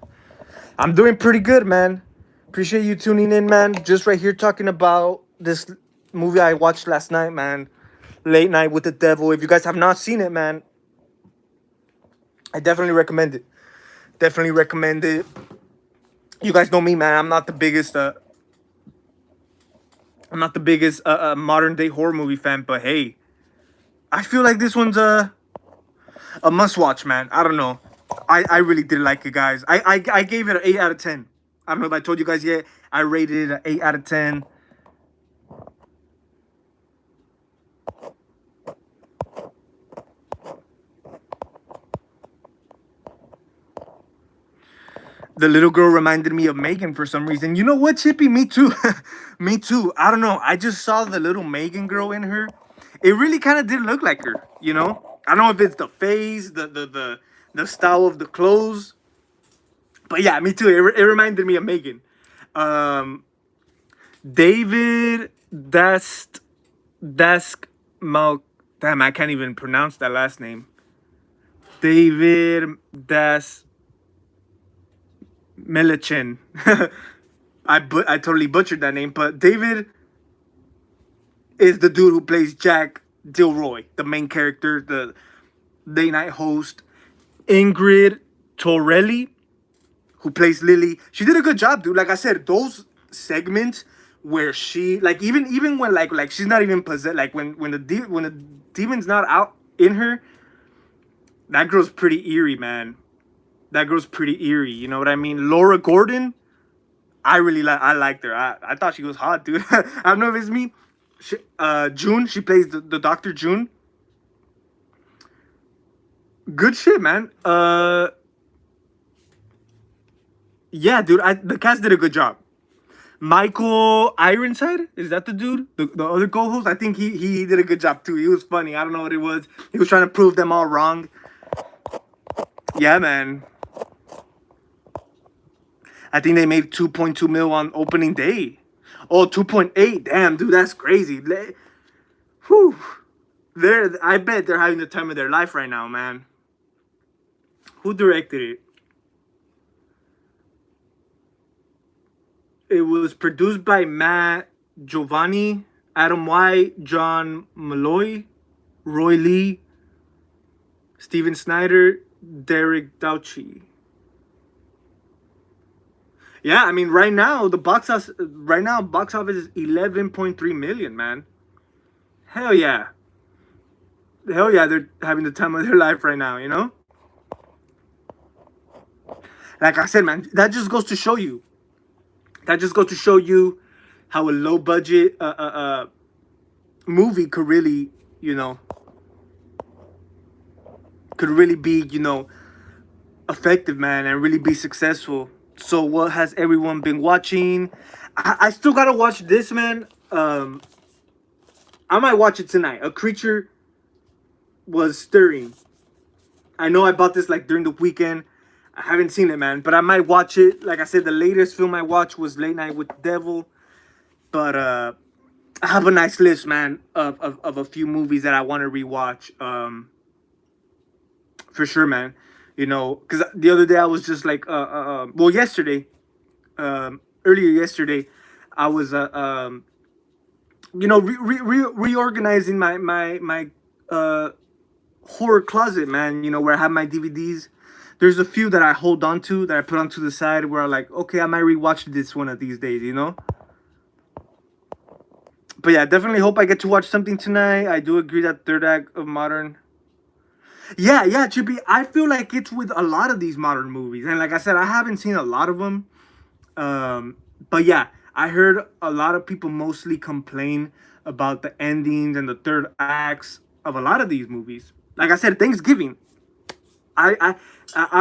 I'm doing pretty good, man. Appreciate you tuning in, man. Just right here talking about this movie I watched last night, man. Late Night with the Devil. If you guys have not seen it, man, I definitely recommend it. Definitely recommend it. You guys know me, man. I'm not the biggest modern day horror movie fan, but hey, I feel like this one's a must watch, man. I don't know. I really did like it, guys. I gave it an 8 out of 10. I don't know if I told you guys yet. I rated it an 8 out of 10. The little girl reminded me of Megan for some reason. You know what, Chippy? Me too. Me too. I don't know. I just saw the little Megan girl in her. It really kind of did look like her. I don't know if it's the face, the style of the clothes. But yeah, me too. It reminded me of Megan. Um, David Desk Mal. Damn, I can't even pronounce that last name. David Das Melichin. I totally butchered that name, but David is the dude who plays Jack Dilroy, the main character, the late night host. Ingrid Torelli, who plays Lily, she did a good job, dude. Like I said, those segments where she even when like she's not even possessed, like when the demon's not out in her, that girl's pretty eerie, man. That girl's pretty eerie. You know what I mean? Laura Gordon, I liked her. I thought she was hot, dude. I don't know if it's me. June, she plays the Doctor June. Good shit, man. Yeah, dude. The cast did a good job. Michael Ironside, is that the dude? The other co-host? I think he did a good job too. He was funny. I don't know what it was. He was trying to prove them all wrong. Yeah, man. I think they made 2.2 mil on opening day. Oh, 2.8. Damn, dude, that's crazy. Whew. I bet they're having the time of their life right now, man. Who directed it? It was produced by Matt Giovanni, Adam White, John Malloy, Roy Lee, Steven Snyder, Derek Dauchi. Yeah, I mean, right now box office is 11.3 million, man. Hell yeah. Hell yeah, they're having the time of their life right now, you know? Like I said, man, that just goes to show you. That just goes to show you how a low budget movie could really, you know, could really be, effective, man, and really be successful. So, what has everyone been watching? I still gotta watch this, man. I might watch it tonight. A Creature Was Stirring. I know I bought this like during the weekend. I haven't seen it, man, but I might watch it. Like I said, the latest film I watched was Late Night with the Devil. But I have a nice list, man, of a few movies that I want to rewatch. For sure, man. Because the other day I was just like, well, yesterday, earlier yesterday, I was, reorganizing my horror closet, man. Where I have my DVDs. There's a few that I hold on to that I put onto the side where I like, okay, I might rewatch this one of these days. But yeah, definitely hope I get to watch something tonight. I do agree that third act of modern. Yeah, Chippy. I feel like it's with a lot of these modern movies, and like I said, I haven't seen a lot of them. But yeah, I heard a lot of people mostly complain about the endings and the third acts of a lot of these movies. Like I said, Thanksgiving. I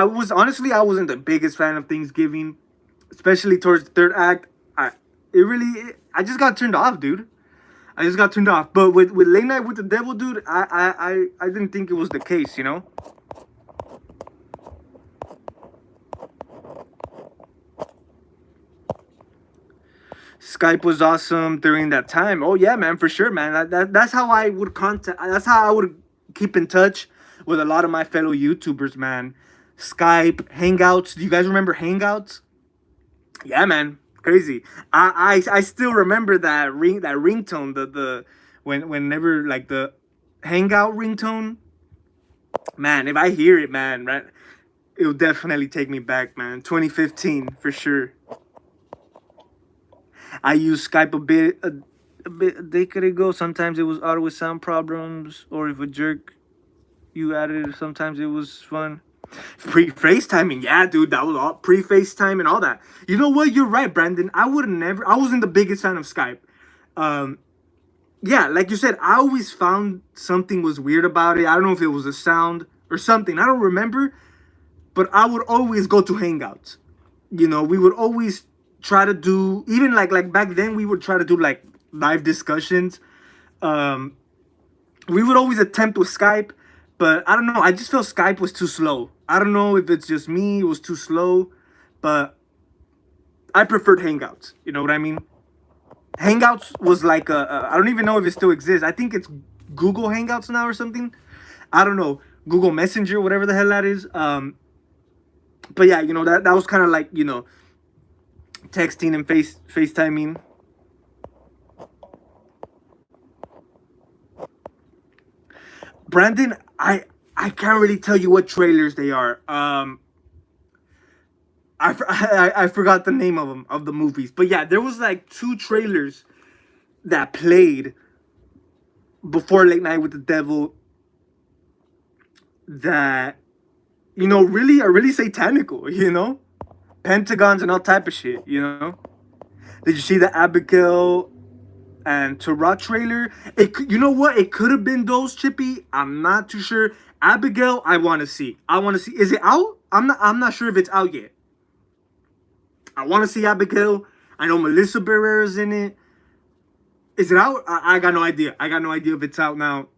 was honestly I wasn't the biggest fan of Thanksgiving, especially towards the third act. I just got turned off, dude. I just got turned off. But with Late Night with the Devil, dude, I didn't think it was the case. Skype was awesome during that time. Oh yeah, man, for sure, man. That's how I would contact. That's how I would keep in touch with a lot of my fellow YouTubers, man. Skype, Hangouts. Do you guys remember Hangouts? Yeah, man, crazy. I still remember that ringtone, the whenever like the Hangout ringtone. Man, if I hear it, man, right, it'll definitely take me back, man. 2015 for sure. I used Skype a decade ago. Sometimes it was auto with sound problems, or if a jerk you added it, sometimes it was fun. Pre FaceTiming, yeah, dude, that was all pre FaceTime and all that. You know what? You're right, Brandon. I wasn't the biggest fan of Skype. Um, yeah, like you said, I always found something was weird about it. I don't know if it was a sound or something. I don't remember, but I would always go to Hangouts. We would always try to do even like back then we would try to do like live discussions. Um, we would always attempt with Skype, but I don't know. I just felt Skype was too slow. I don't know if it's just me. It was too slow, but I preferred Hangouts. You know what I mean? Hangouts was like I don't even know if it still exists. I think it's Google Hangouts now or something. I don't know. Google Messenger, whatever the hell that is. But yeah, that was kind of like texting and FaceTiming. Brandon, I can't really tell you what trailers they are. I forgot the name of them of the movies, but yeah, there was like two trailers that played before Late Night with the Devil that really are really satanical. Pentagons and all type of shit. Did you see the Abigail and Tarot trailer? You know what? It could have been those, Chippy. I'm not too sure. Abigail, I want to see. I want to see. Is it out? I'm not sure if it's out yet. I want to see Abigail. I know Melissa Barrera's in it. Is it out? I got no idea. I got no idea if it's out now.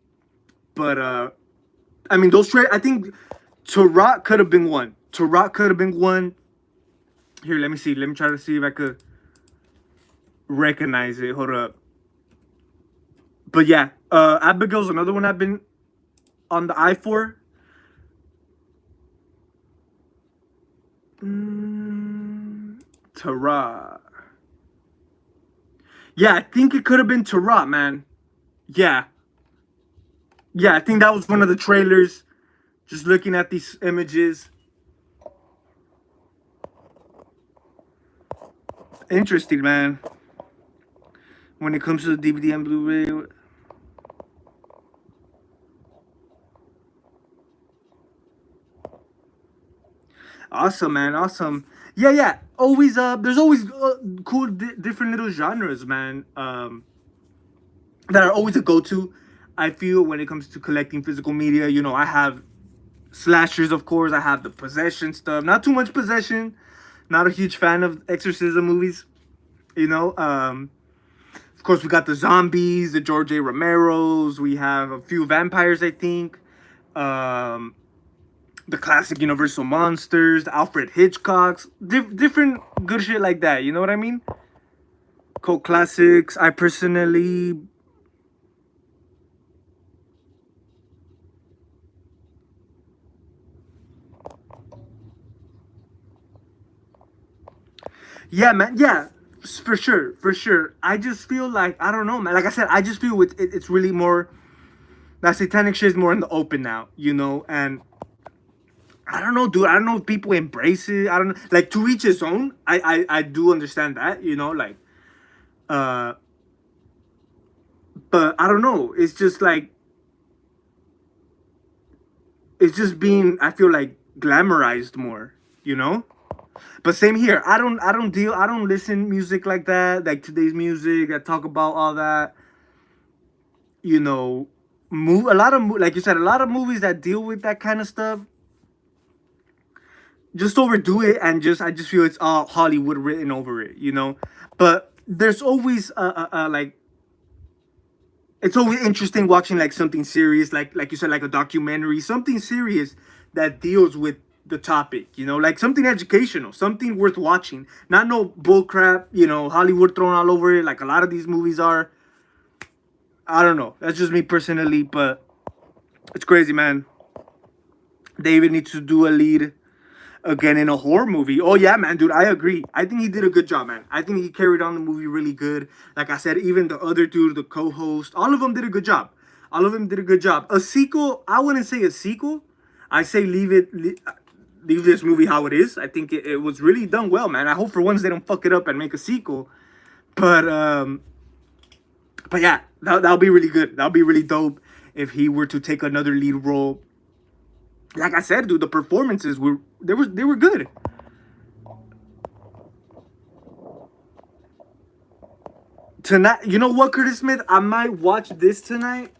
But I mean, those I think Tarot could have been one. Tarot could have been one. Here, let me see. Let me try to see if I could recognize it. Hold up. But yeah, Abigail's another one I've been on the eye for. Tarot. Yeah, I think it could have been Tarot, man. Yeah. Yeah, I think that was one of the trailers. Just looking at these images. Interesting, man. When it comes to the DVD and Blu-ray. Awesome, man. Awesome. Yeah, yeah. Always, there's always cool, different little genres, man. That are always a go-to. I feel when it comes to collecting physical media, you know, I have slashers, of course. I have the possession stuff. Not too much possession. Not a huge fan of exorcism movies. You know, of course, we got the zombies, the George A. Romero's. We have a few vampires, I think. The classic Universal monsters, the Alfred Hitchcocks, different good shit like that. You know what I mean? Cult classics. I personally, yeah, man, yeah, for sure, for sure. I just feel like I don't know, man. Like I said, I just feel it's really more that satanic shit is more in the open now, you know, and I don't know, dude. I don't know if people embrace it. I don't know. Like to each his own. I do understand that, you know, like uh but I don't know. It's just like it's just being I feel like glamorized more, you know? But same here. I don't listen music like that, like today's music that talk about all that, you know, a lot of like you said, a lot of movies that deal with that kind of stuff just overdo it and just I just feel it's all Hollywood written over it, you know. But there's always like it's always interesting watching like something serious, like you said, like a documentary, something serious that deals with the topic, you know, like something educational, something worth watching, not no bullcrap, you know, Hollywood thrown all over it, like a lot of these movies are. I don't know. That's just me personally, but it's crazy, man. David needs to do a lead again in a horror movie. Oh yeah, man, dude, I agree. I think he did a good job, man. I think he carried on the movie really good. Like I said, even the other dude, the co-host, all of them did a good job. All of them did a good job. A sequel, I wouldn't say a sequel. I say leave this movie how it is. I think it was really done well, man. I hope for once they don't fuck it up and make a sequel. But yeah, that'll be really good. That'll be really dope if he were to take another lead role. Like I said, dude, the performances were good. Tonight, you know what, Curtis Smith? I might watch this tonight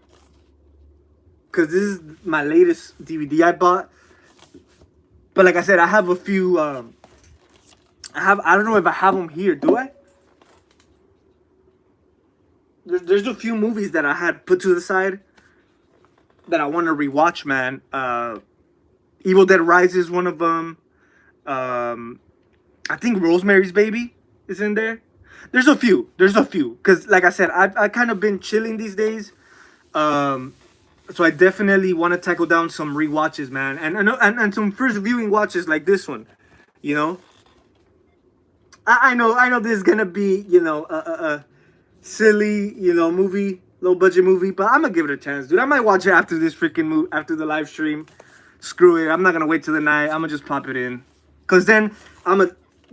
because this is my latest DVD I bought. But like I said, I have a few. I don't know if I have them here. Do I? There's a few movies that I had put to the side that I want to rewatch, man. Evil Dead Rises, one of them. I think Rosemary's Baby is in there. There's a few. Cause like I said, I kind of been chilling these days. So I definitely want to tackle down some rewatches, man, and some first viewing watches like this one. You know, I know this is gonna be a silly movie, low budget movie, but I'm gonna give it a chance, dude. I might watch it after this freaking movie, after the live stream. Screw it, I'm not gonna wait till the night. I'm gonna just pop it in, cause then I'm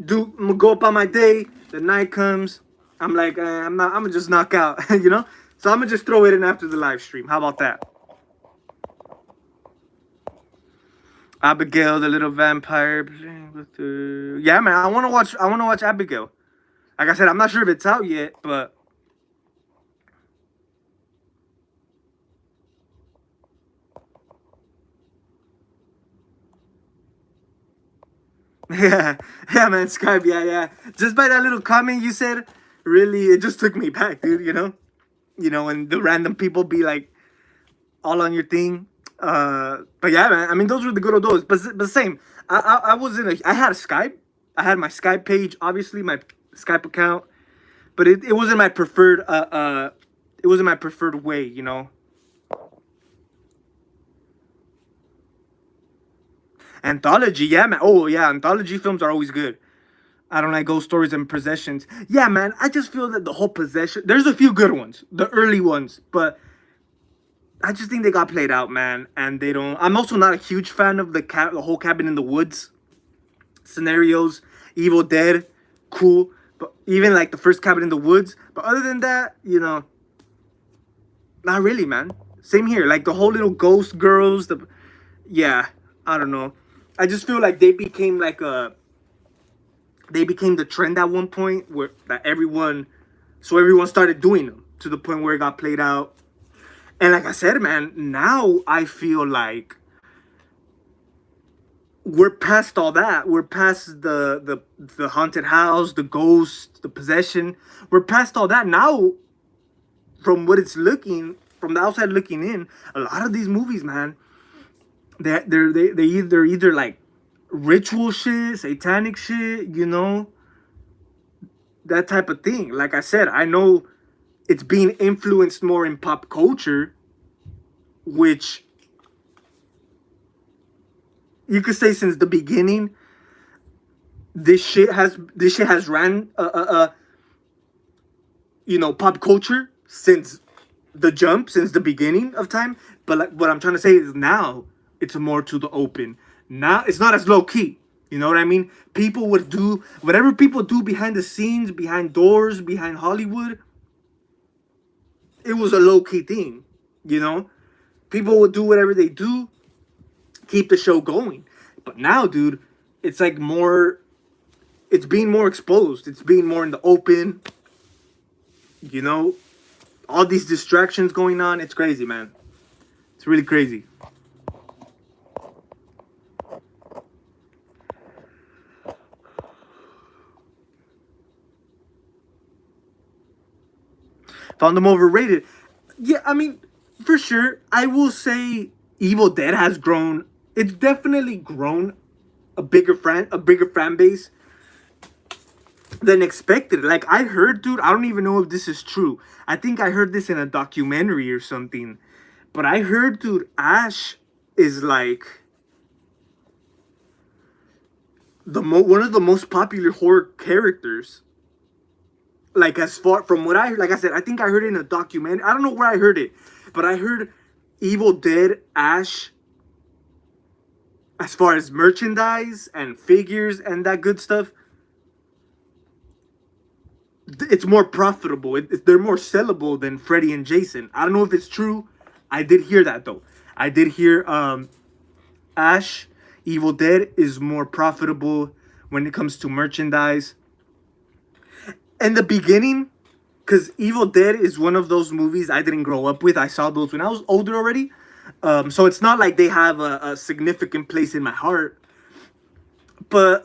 gonna go up on my day. The night comes, I'm like, I'm gonna just knock out, you know. So I'm gonna just throw it in after the live stream. How about that? Abigail, the little vampire. Yeah, man, I wanna watch. Abigail. Like I said, I'm not sure if it's out yet, but yeah, yeah, man, Skype, yeah. Just by that little comment you said, really, it just took me back, dude. And the random people be like all on your thing. But yeah, man. I mean, those were the good old days. But same. I was in a. I had a Skype. I had my Skype page, obviously my Skype account, but it wasn't my preferred. It wasn't my preferred way. You know. Anthology, yeah, man. Oh yeah, anthology films are always good. I don't like ghost stories and possessions. Yeah, man. I just feel that the whole possession. There's a few good ones, the early ones, but I just think they got played out, man. And they don't. I'm also not a huge fan of the whole cabin in the woods scenarios. Evil Dead, cool, but even like the first cabin in the woods. But other than that, not really, man. Same here. Like the whole little ghost girls. Yeah, I don't know. I just feel like they became the trend at one point where that everyone started doing them to the point where it got played out. And like I said, man, now I feel like we're past all that. We're past the haunted house, the ghost, the possession. We're past all that now. From what it's looking from the outside looking in, a lot of these movies, man, they're either like ritual shit, satanic shit, that type of thing. Like I said, I know it's being influenced more in pop culture, which you could say since the beginning, this shit has ran pop culture since the jump, since the beginning of time. But like, what I'm trying to say is now it's more to the open. Now it's not as low key. You know what I mean? People would do whatever people do behind the scenes, behind doors, behind Hollywood. It was a low key thing, you know. People would do whatever they do, keep the show going. But now, dude, it's like more. It's being more exposed. It's being more in the open. You know, all these distractions going on. It's crazy, man. It's really crazy. Found them overrated. Yeah, I mean, for sure, I will say Evil Dead has grown. It's definitely grown a bigger fan base than expected. Like I heard, dude, I don't even know if this is true. I think I heard this in a documentary or something. But I heard, dude, Ash is like one of the most popular horror characters. Like as far from what like I said, I think I heard it in a documentary. I don't know where I heard it, but I heard Evil Dead Ash, as far as merchandise and figures and that good stuff, it's more profitable. They're more sellable than Freddy and Jason. I don't know if it's true. I did hear that though. I did hear Ash, Evil Dead is more profitable when it comes to merchandise. In the beginning, because Evil Dead is one of those movies I didn't grow up with. I saw those when I was older already. So it's not like they have a significant place in my heart. But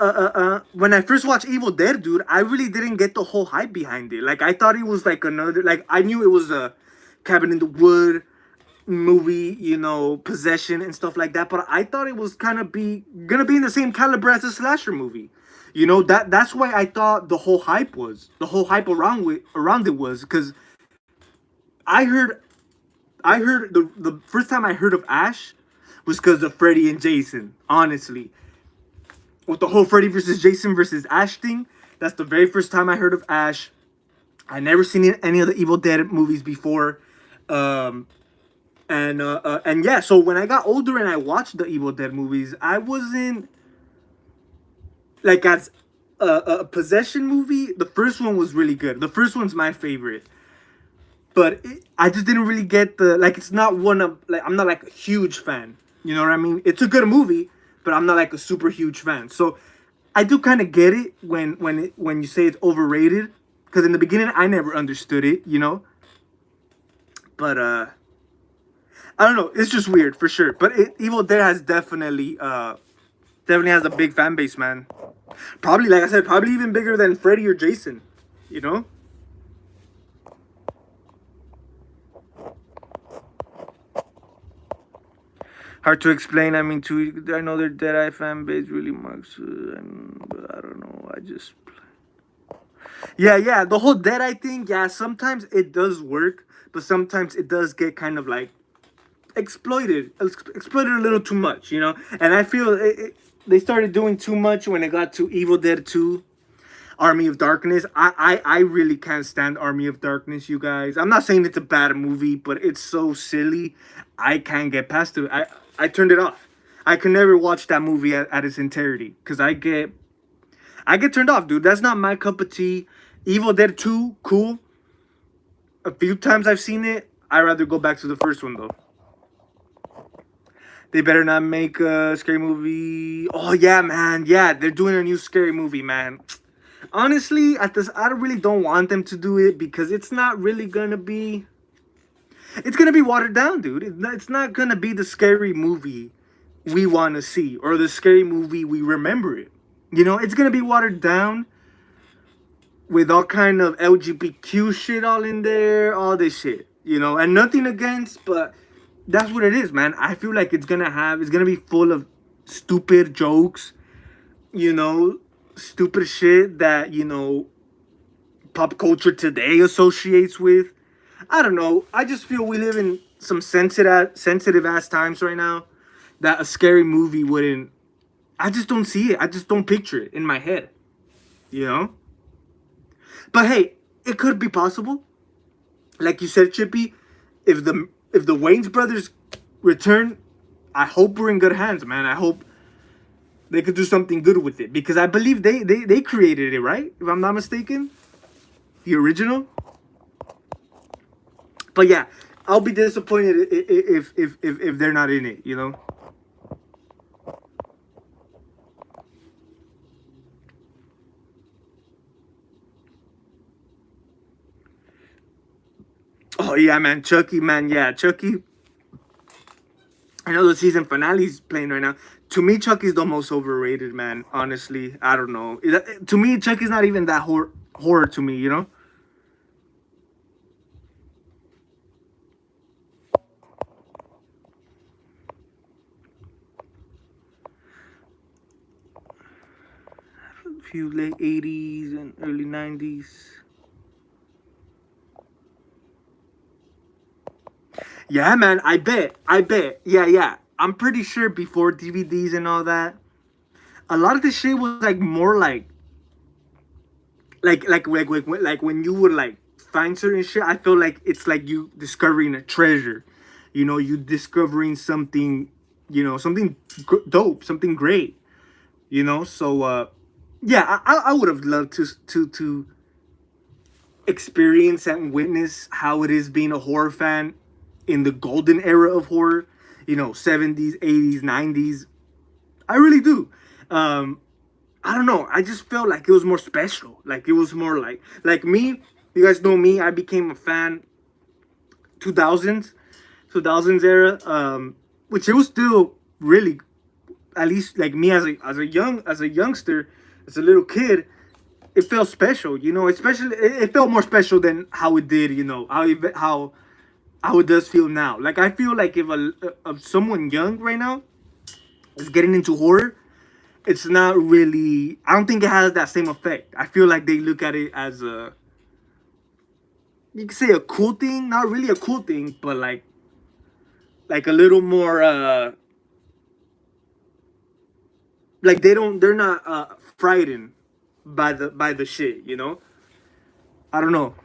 when I first watched Evil Dead, dude, I really didn't get the whole hype behind it. Like I thought it was like another, like I knew it was a Cabin in the Wood movie, possession and stuff like that. But I thought it was kind of gonna be in the same caliber as a slasher movie. That's why I thought the whole hype around it was because I heard the first time I heard of Ash was because of Freddy and Jason. Honestly, with the whole Freddy versus Jason versus Ash thing, that's the very first time I heard of Ash. I never seen any of the Evil Dead movies before, and yeah. So when I got older and I watched the Evil Dead movies, I wasn't like as a possession movie. The first one was really good. The first one's my favorite, but I just didn't really get the like. It's not one of like I'm not like a huge fan. You know what I mean? It's a good movie, but I'm not like a super huge fan. So I do kind of get it when you say it's overrated, because in the beginning I never understood it. But I don't know. It's just weird for sure. But Evil Dead has definitely has a big fan base, man. Probably, like I said, probably even bigger than Freddy or Jason. You know? Hard to explain. I mean, I know their Deadeye fan base really marks, but I don't know. I just yeah. The whole Deadeye thing. Yeah, sometimes it does work, but sometimes it does get kind of like exploited a little too much, you know. And I feel they started doing too much when it got to Evil Dead 2, Army of Darkness. I really can't stand Army of Darkness, you guys. I'm not saying it's a bad movie, but it's so silly. I can't get past it. I turned it off. I can never watch that movie at its entirety because I get turned off, dude. That's not my cup of tea. Evil Dead 2, cool. A few times I've seen it. I'd rather go back to the first one though. They better not make a scary movie. Oh yeah, man. Yeah, they're doing a new scary movie, man. Honestly, I really don't want them to do it because it's not really gonna be. It's gonna be watered down, dude. It's not gonna be the scary movie we want to see or the scary movie we remember it. You know, it's gonna be watered down with all kind of LGBTQ shit all in there, all this shit. You know, and nothing against, but that's what it is, man. I feel like it's gonna be full of stupid jokes, you know, stupid shit that, pop culture today associates with. I don't know. I just feel we live in some sensitive ass times right now that a scary movie wouldn't. I just don't see it. I just don't picture it in my head, you know. But hey, it could be possible. Like you said, Chippy, if the Wayne's brothers return, I hope we're in good hands, man. I hope they could do something good with it because I believe they created it, right? If I'm not mistaken, the original. But yeah, I'll be disappointed if they're not in it, you know. Oh yeah, man, Chucky, man, yeah, Chucky. I know the season finale's playing right now. To me, Chucky's the most overrated, man. Honestly, I don't know. To me, Chucky's not even that horror to me, you know. A few late '80s and early '90s. Yeah, man, I bet. Yeah. I'm pretty sure before DVDs and all that, a lot of this shit was like more like when you would like find certain shit. I feel like it's like you discovering a treasure, you know, you discovering something, something dope, something great, you know. So yeah, I would have loved to experience and witness how it is being a horror fan in the golden era of horror, 70s, 80s, 90s. I really do. Um, I don't know. I just felt like it was more special. Like it was more like me. You guys know me. I became a fan 2000s, 2000s era. Which it was still really, at least like me as a youngster, as a little kid, it felt special. Especially it felt more special than how it did. How it does feel now. Like I feel like if someone young right now is getting into horror, it's not really. I don't think it has that same effect. I feel like they look at it as you could say a cool thing, not really a cool thing, but like a little more like they're not frightened by the shit. I don't know.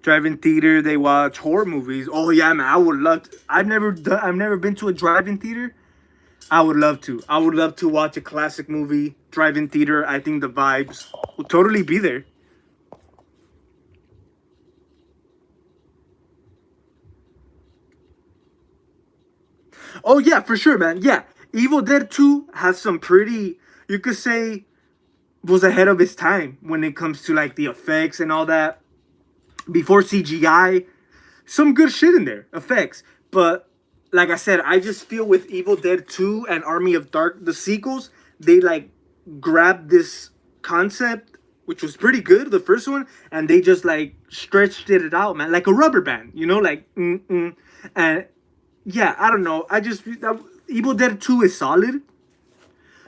Drive-in theater, they watch horror movies. Oh yeah, man, I would love to. I've never been to a drive-in theater. I would love to. I would love to watch a classic movie drive-in theater. I think the vibes will totally be there. Oh yeah, for sure, man. Yeah, Evil Dead 2 has some pretty. You could say was ahead of its time when it comes to like the effects and all that. Before CGI, some good shit in there, effects. But like I said, I just feel with Evil Dead 2 and Army of Dark, the sequels, they like grab this concept which was pretty good, the first one, and they just like stretched it out, man, like a rubber band, you know, like and yeah, I don't know. I just Evil Dead 2 is solid,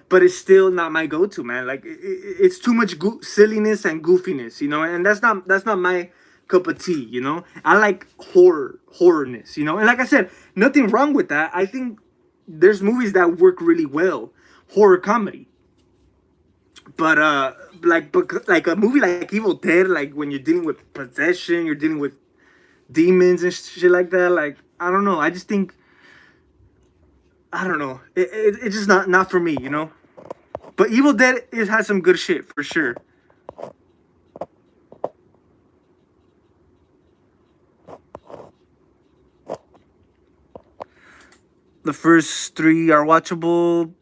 but it's still not my go-to, man. Like it's too much silliness and goofiness, you know, and that's not my cup of tea, you know. I like horrorness, you know, and like I said, nothing wrong with that. I think there's movies that work really well, horror comedy, but like a movie like Evil Dead, like when you're dealing with possession, you're dealing with demons and shit like that. Like I don't know. I just think I don't know. It's just not for me, you know. But Evil Dead it has some good shit for sure. The first three are watchable.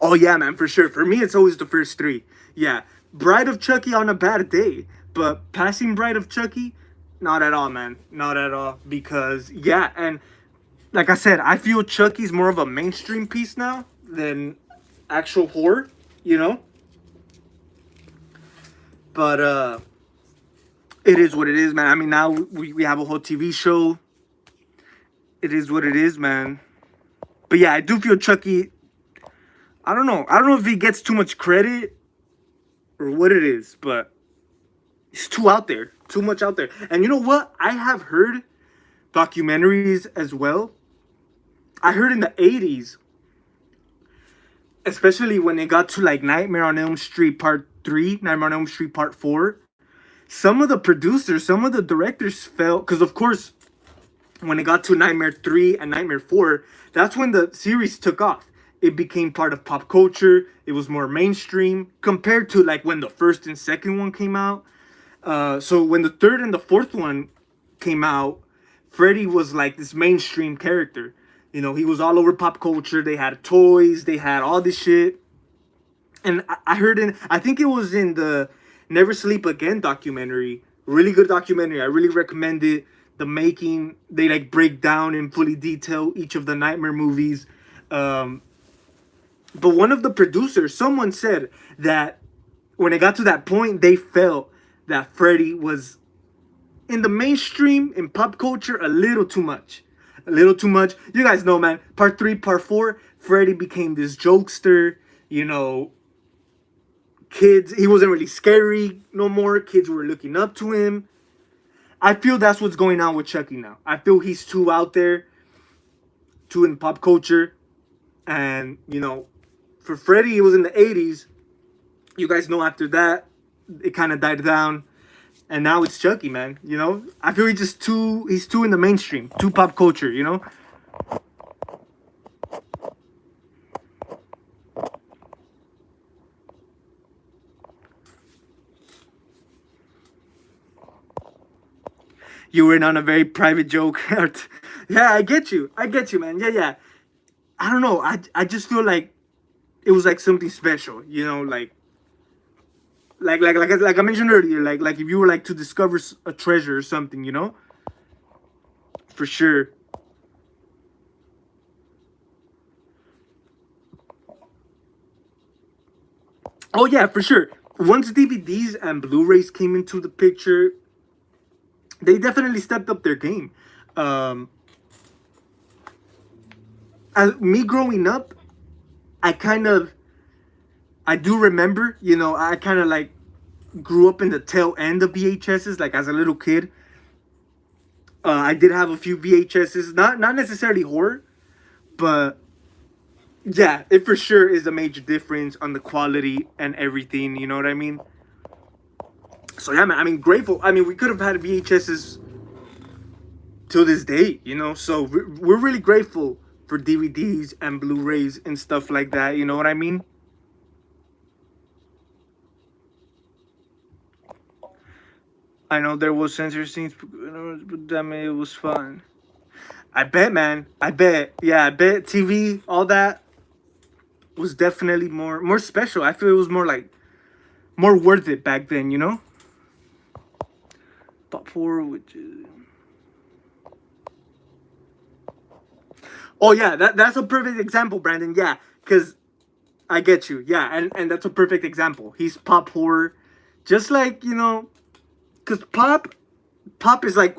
Oh yeah, man, for sure. For me, it's always the first three. Yeah, Bride of Chucky on a bad day, but passing Bride of Chucky, not at all, man, not at all. Because yeah, and like I said, I feel Chucky's more of a mainstream piece now than actual horror, you know. But it is what it is, man. I mean, now we have a whole TV show. It is what it is, man. But yeah, I do feel Chucky. I don't know. I don't know if he gets too much credit or what it is, but he's too out there, too much out there. And you know what? I have heard documentaries as well. I heard in the 80s, especially when it got to like Nightmare on Elm Street Part 3, Nightmare on Elm Street Part 4, some of the producers, some of the directors felt, because of course, when it got to Nightmare 3 and Nightmare 4, that's when the series took off. It became part of pop culture. It was more mainstream compared to like when the first and second one came out. So when the third and the fourth one came out, Freddy was like this mainstream character. You know, he was all over pop culture. They had toys, they had all this shit. And I heard I think it was in the Never Sleep Again documentary. Really good documentary. I really recommend it. The making, they like break down and fully detail each of the Nightmare movies. But one of the producers, someone said that when it got to that point, they felt that Freddy was in the mainstream in pop culture a little too much. A little too much. You guys know, man. Part 3, part 4, Freddy became this jokester. You know, kids, he wasn't really scary no more. Kids were looking up to him. I feel that's what's going on with Chucky now. I feel he's too out there, too in pop culture. And, you know, for Freddy, it was in the 80s. You guys know after that, it kind of died down. And now it's Chucky, man. You know, I feel he's too in the mainstream, too pop culture, you know? You were on a very private joke. Yeah, I get you. I get you, man. Yeah, yeah. I don't know. I just feel like it was like something special, you know, like I mentioned earlier, like if you were like to discover a treasure or something, you know, for sure. Oh yeah, for sure. Once DVDs and Blu-rays came into the picture, they definitely stepped up their game. Um, as me growing up, I kind of I do remember, you know, I kind of like grew up in the tail end of VHSs, like as a little kid. I did have a few VHSs, not necessarily horror, but yeah, it for sure is a major difference on the quality and everything. You know what I mean? So yeah, man. I mean, grateful. I mean, we could have had VHSs till this day. You know, so we're really grateful for DVDs and Blu-rays and stuff like that. You know what I mean? I know there was censor scenes, but damn it, it was fun. I bet, man. I bet. Yeah, I bet TV, all that was definitely more special. I feel it was more like more worth it back then, you know? Top four, which is... Oh yeah, that's a perfect example, Brandon. Yeah, because I get you. Yeah, and that's a perfect example. He's pop horror, just like because pop is like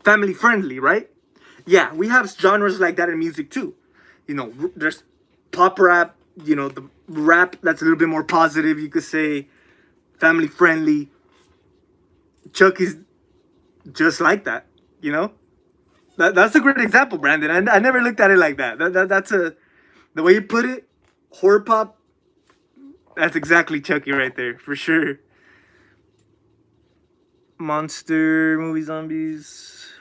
family friendly, right? Yeah, we have genres like that in music too. There's pop rap. The rap that's a little bit more positive. You could say family friendly. Chucky's just like that. You know, that's a great example, Brandon. I never looked at it like that. That's the way you put it. Horror pop. That's exactly Chucky right there for sure. Monster movie zombies.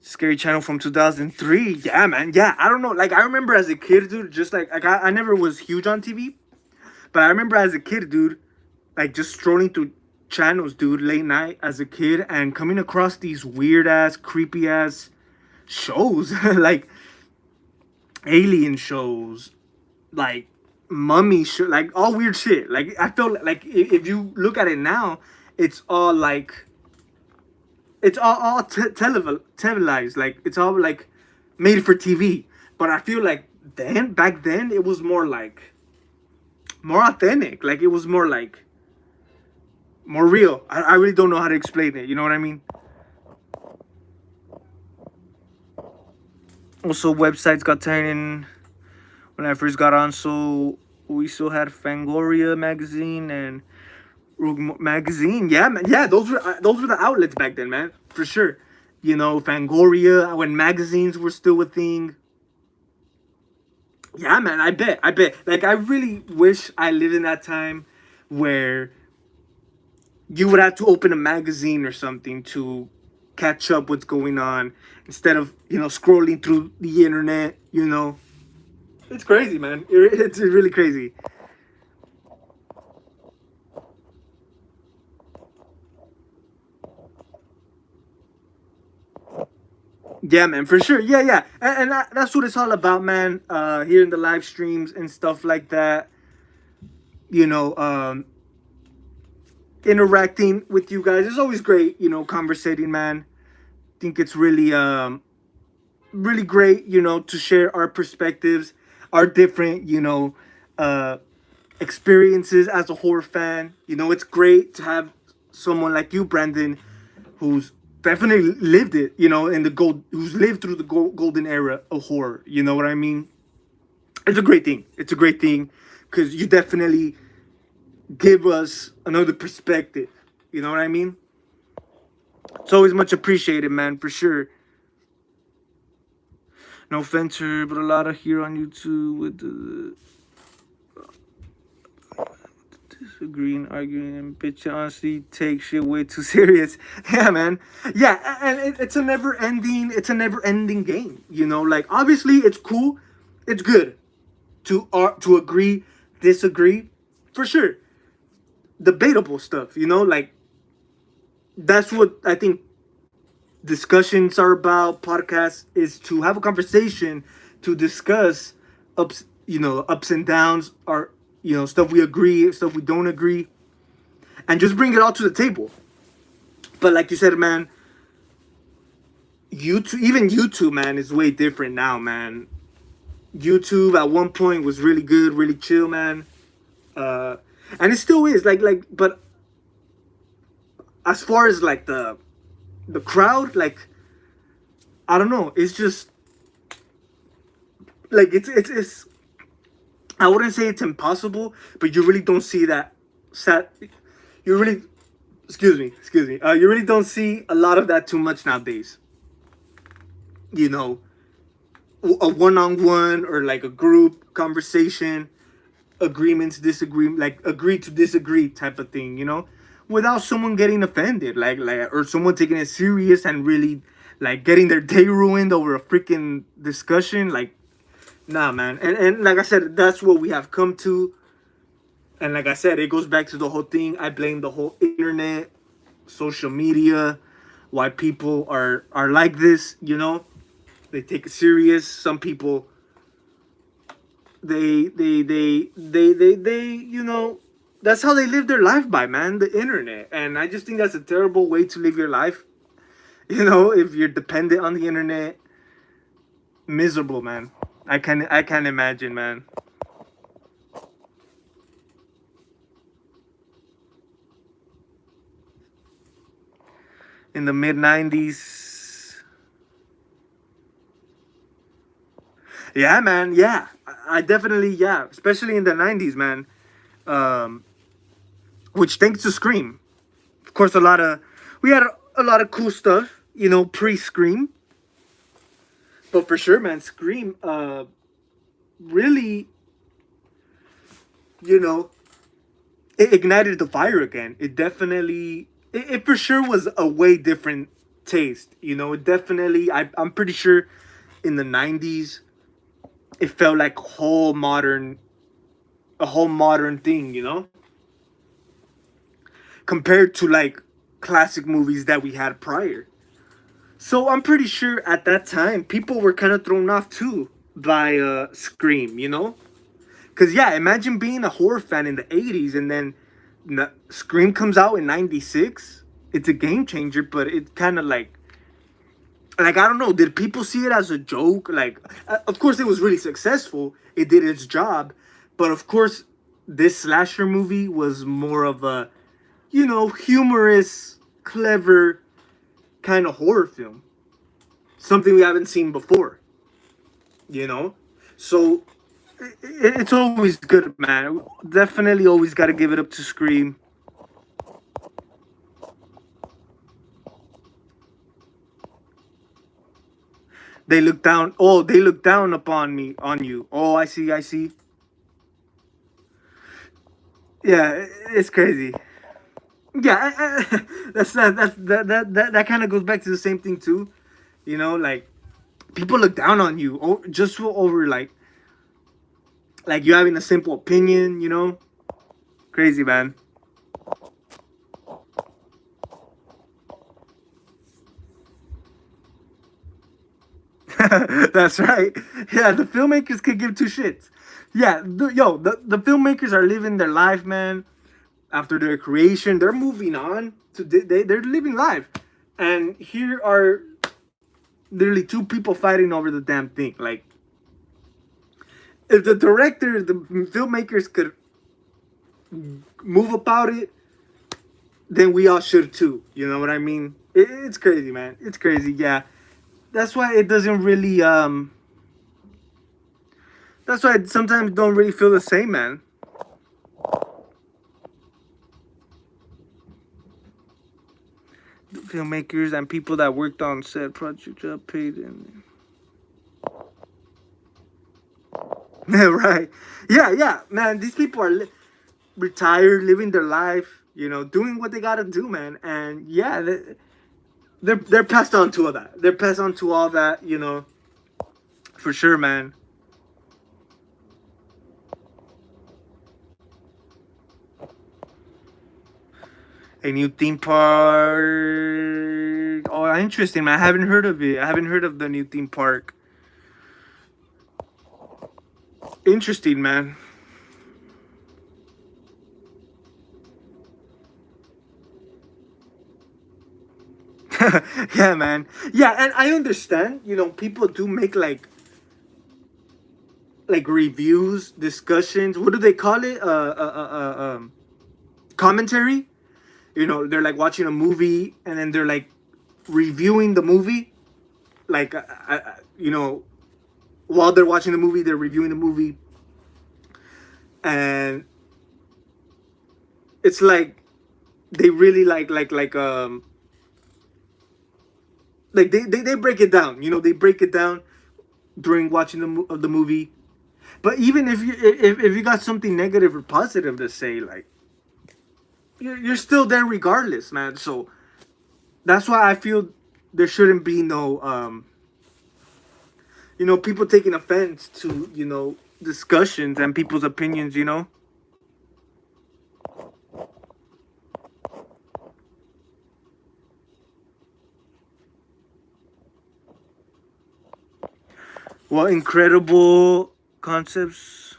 Scary Channel from 2003. Yeah, man. Yeah, I don't know. Like, I remember as a kid, dude, just like I never was huge on TV, but I remember as a kid, dude, like just strolling through channels, dude, late night as a kid and coming across these weird ass, creepy ass shows, like alien shows, like mummy shit, like all weird shit. Like, I feel like if you look at it now, it's all like it's all televised, like it's all like made for TV. But I feel like back then it was more like more authentic, like it was more like more real. I really don't know how to explain it, you know what I mean? Also, websites got turned when I first got on, so we still had Fangoria magazine and Rogue magazine. Yeah, man. Yeah, those were the outlets back then, man, for sure. Fangoria, when magazines were still a thing. Yeah, man. I bet. Like, I really wish I lived in that time where you would have to open a magazine or something to catch up what's going on instead of scrolling through the internet. It's crazy, man. It's really crazy. Yeah, man, for sure. Yeah, yeah, and that's what it's all about, man. Here in the live streams and stuff like that. You know, um, Interacting with you guys is always great. Conversating, man. Think it's really great. To share our perspectives, our different, uh, experiences as a horror fan. It's great to have someone like you, Brandon, who's definitely lived it, in the who's lived through the golden era of horror. You know what I mean? It's a great thing. It's a great thing because you definitely give us another perspective. You know what I mean? It's always much appreciated, man, for sure. No offense, but a lot of here on YouTube with the disagreeing, arguing, and bitch honestly take shit way too serious. Yeah, man. Yeah, and it's a never ending game. Like, obviously it's cool, it's good to agree, disagree, for sure. Debatable stuff, like that's what I think discussions are about. Podcasts is to have a conversation, to discuss ups and downs, or stuff we agree, stuff we don't agree, and just bring it all to the table. But like you said, man, YouTube, man, is way different now, man. YouTube at one point was really good, really chill, man. Uh, and it still is, but as far as like the crowd, like, I don't know, it's just like it's I wouldn't say it's impossible, but you really don't see that set. You really, excuse me. You really don't see a lot of that too much nowadays. You know, a one-on-one or like a group conversation, agreements, disagree, like agree to disagree type of thing. Without someone getting offended, like or someone taking it serious and really like getting their day ruined over a freaking discussion. Like, nah, man. And like I said, that's what we have come to. And like I said, it goes back to the whole thing. I blame the whole internet, social media, why people are like this. They take it serious. Some people, they that's how they live their life by, man. The internet. And I just think that's a terrible way to live your life. If you're dependent on the internet, miserable, man. I can imagine, man. In the mid '90s, yeah, man, yeah, I definitely, yeah, especially in the '90s, man. Um, which thanks to Scream, of course, we had a lot of cool stuff, pre Scream, but for sure, man, Scream, really, you know, it ignited the fire again. It definitely, it for sure was a way different taste. It definitely, I'm pretty sure in the '90s, it felt like a whole modern thing, compared to like classic movies that we had prior. So I'm pretty sure at that time people were kind of thrown off too by Scream, Because yeah, imagine being a horror fan in the '80s and then Scream comes out in '96. It's a game changer, but it kind of like I don't know. Did people see it as a joke? Like, of course, it was really successful. It did its job, but of course, this slasher movie was more of a humorous, clever kind of horror film. Something we haven't seen before. You know, so it's always good, man. Definitely, always got to give it up to Scream. They look down. Oh, they look down upon me, on you. Oh, I see. I see. Yeah, it's crazy. Yeah, that kind of goes back to the same thing too. Like people look down on you just for over like you having a simple opinion. Crazy, man. That's right. Yeah, the filmmakers could give two shits. Yeah, the filmmakers are living their life, man. After their creation, they're moving on to they're living life, and here are literally two people fighting over the damn thing. Like, if the director, the filmmakers could move about it, then we all should too. You know what I mean? It's crazy, man. It's crazy. Yeah, that's why it doesn't really. That's why I sometimes don't really feel the same, man. The filmmakers and people that worked on said project paid and. Yeah, right. Yeah, yeah, man. These people are retired, living their life. Doing what they gotta do, man. And yeah, they're passed on to all that. They're passed on to all that. For sure, man. A new theme park. Oh, interesting, man. I haven't heard of it. I haven't heard of the new theme park. Interesting, man. Yeah, man. Yeah, and I understand. People do make like reviews, discussions. What do they call it? Commentary. They're like watching a movie and then they're like reviewing the movie. Like, while they're watching the movie, they're reviewing the movie, and it's like they really like they break it down. They break it down during watching the movie. But even if you got something negative or positive to say, like you're still there regardless, man. So that's why I feel there shouldn't be no people taking offense to discussions and people's opinions. What incredible concepts.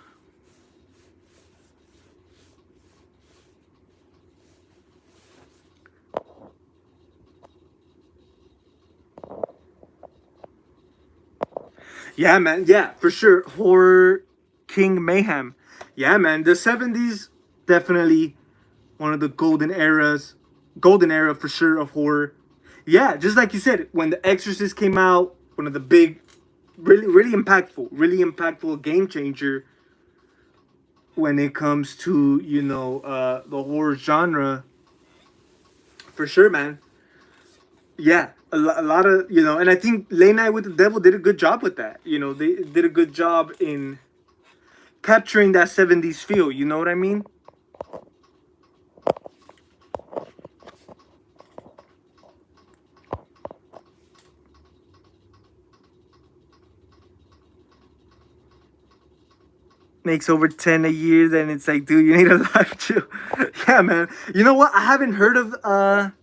Yeah, man. Yeah, for sure. Horror King Mayhem. Yeah, man. The 70s definitely one of the golden era for sure of horror. Yeah, just like you said, when The Exorcist came out, one of the big, really impactful game changer when it comes to the horror genre, for sure, man. Yeah, a lot of and I think Late Night with the Devil did a good job with that. They did a good job in capturing that 70s feel. You know what I mean? Makes over 10 a year, then it's like, dude, you need a life too. Yeah, man. You know what? I haven't heard of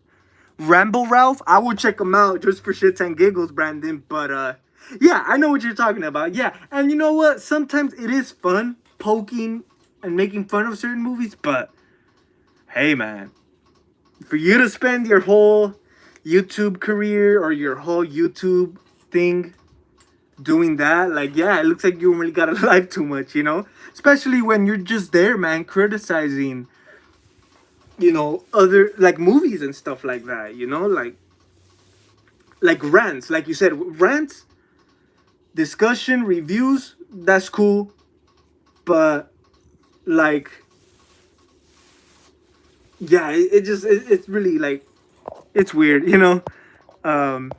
Ramble Ralph. I will check him out just for shits and giggles, Brandon. But yeah, I know what you're talking about. Yeah, and you know what? Sometimes it is fun poking and making fun of certain movies, but hey, man, for you to spend your whole YouTube career or your whole YouTube thing doing that, like, yeah, it looks like you really got a life too much, especially when you're just there, man, criticizing other like movies and stuff like that, like rants, like you said, rants, discussion, reviews, that's cool, but like, yeah, it's really like, it's weird, um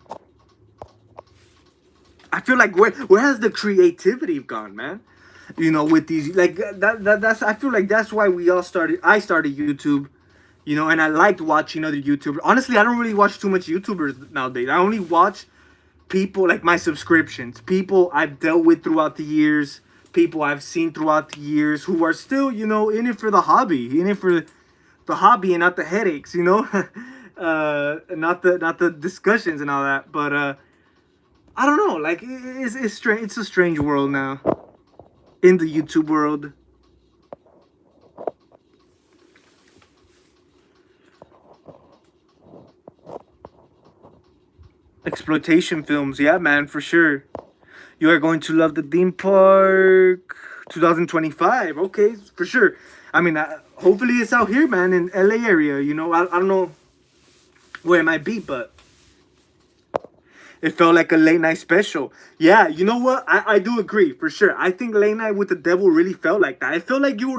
I feel like where has the creativity gone, man? With these, like, that's I feel like that's why I started YouTube, and I liked watching other YouTubers. Honestly, I don't really watch too much YouTubers nowadays. I only watch people like my subscriptions, people I've dealt with throughout the years, people I've seen throughout the years who are still, in it for the hobby, in it for the hobby and not the headaches, not the discussions and all that. But I don't know, like it's strange. It's a strange world now in the YouTube world. Exploitation films, yeah, man, for sure. You are going to love the theme park 2025. Okay, for sure. I mean, hopefully it's out here, man, in LA area. I don't know where it might be, but it felt like a late night special. Yeah, you know what? I do agree for sure. I think Late Night with the Devil really felt like that. I felt like you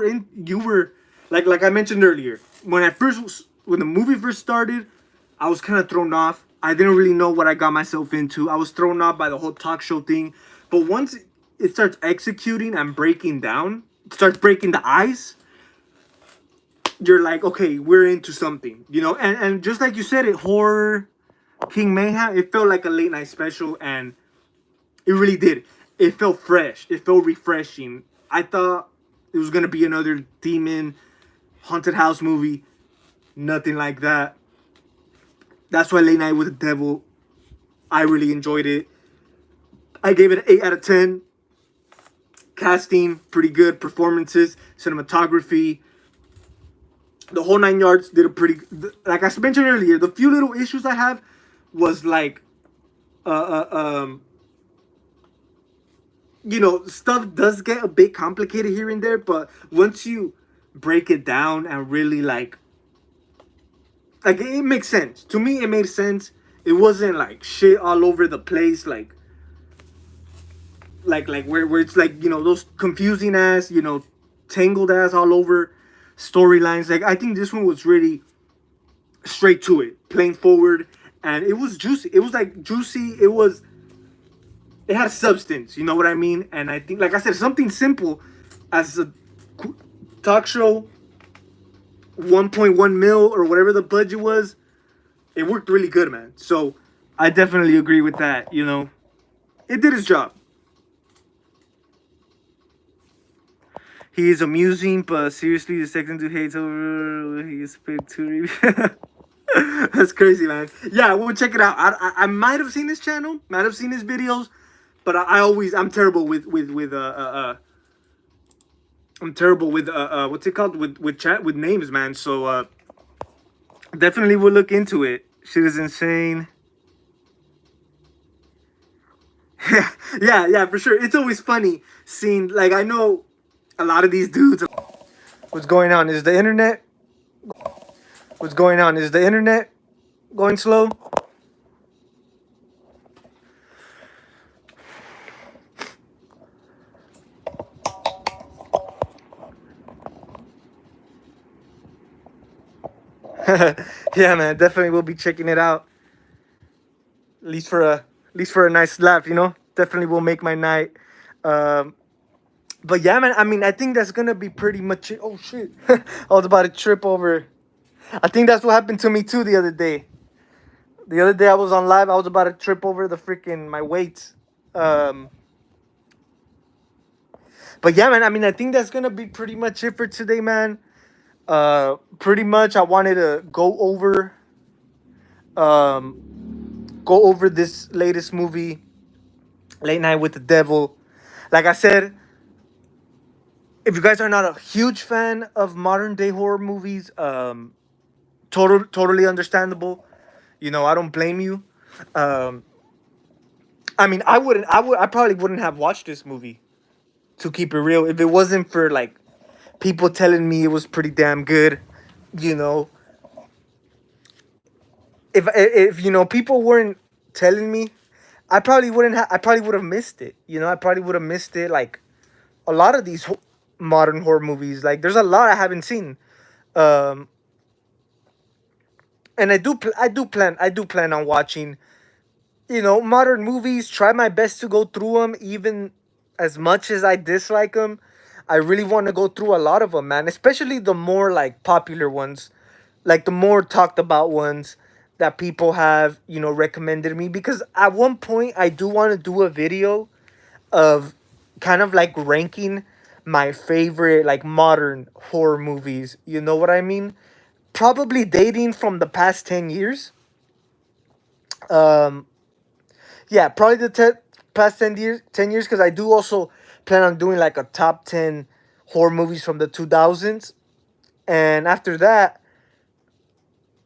were like I mentioned earlier. When the movie first started, I was kind of thrown off. I didn't really know what I got myself into. I was thrown off by the whole talk show thing. But once it starts executing and breaking down, it starts breaking the ice, you're like, okay, we're into something, and just like you said, it horror King Mayhem, it felt like a late night special, and it really did. It felt fresh. It felt refreshing. I thought it was gonna be another demon haunted house movie. Nothing like that. That's why Late Night with the Devil, I really enjoyed it. I gave it an 8 out of 10. Casting, pretty good. Performances, cinematography, the whole 9 yards did a pretty. Like I mentioned earlier, the few little issues I have was like, uh, uh, stuff does get a bit complicated here and there, but once you break it down and really like it makes sense. To me, it made sense. It wasn't like shit all over the place, like where it's like, those confusing ass, tangled ass all over storylines. Like, I think this one was really straight to it, plain forward, and it was juicy. It was like juicy. It had substance. You know what I mean? And I think, like I said, something simple as a talk show, 1.1 mil or whatever the budget was, it worked really good, man. So I definitely agree with that. It did its job. He is amusing, but seriously, the second dude hates over. He is paid too. That's crazy, man. Yeah, we'll check it out. I might have seen his channel, might have seen his videos, but I'm terrible with I'm terrible with what's it called, with chat, with names, man. So definitely we'll look into it. Shit is insane. Yeah, yeah, for sure. It's always funny seeing, like, I know a lot of these dudes. What's going on? Is the internet? What's going on? Is the internet going slow? Yeah, man, definitely will be checking it out. At least for a nice laugh, you know. Definitely will make my night. Um, but yeah, man. I mean, I think that's gonna be pretty much it. Oh shit! I was about to trip over. I think that's what happened to me too the other day. The other day I was on live. I was about to trip over the freaking my weights. Um, but yeah, man. I mean, I think that's gonna be pretty much it for today, man. Pretty much, I wanted to go over this latest movie, Late Night with the Devil. Like I said, if you guys are not a huge fan of modern day horror movies, totally understandable. You know, I don't blame you. Um, I mean, I probably wouldn't have watched this movie, to keep it real, if it wasn't for like people telling me it was pretty damn good. You know, if you know people weren't telling me, I probably wouldn't have. I probably would have missed it. You know, I probably would have missed it. Like a lot of these modern horror movies, like there's a lot I haven't seen. Um, and I do plan on watching, you know, modern movies. Try my best to go through them, even as much as I dislike them. I really want to go through a lot of them, man. Especially the more like popular ones, like the more talked about ones that people have, you know, recommended me. Because at one point I do want to do a video of kind of like ranking my favorite like modern horror movies. You know what I mean? Probably dating from the past 10 years. Um, yeah, probably the past 10 years. 10 years, because I do also plan on doing like a top 10 horror movies from the 2000s, and after that,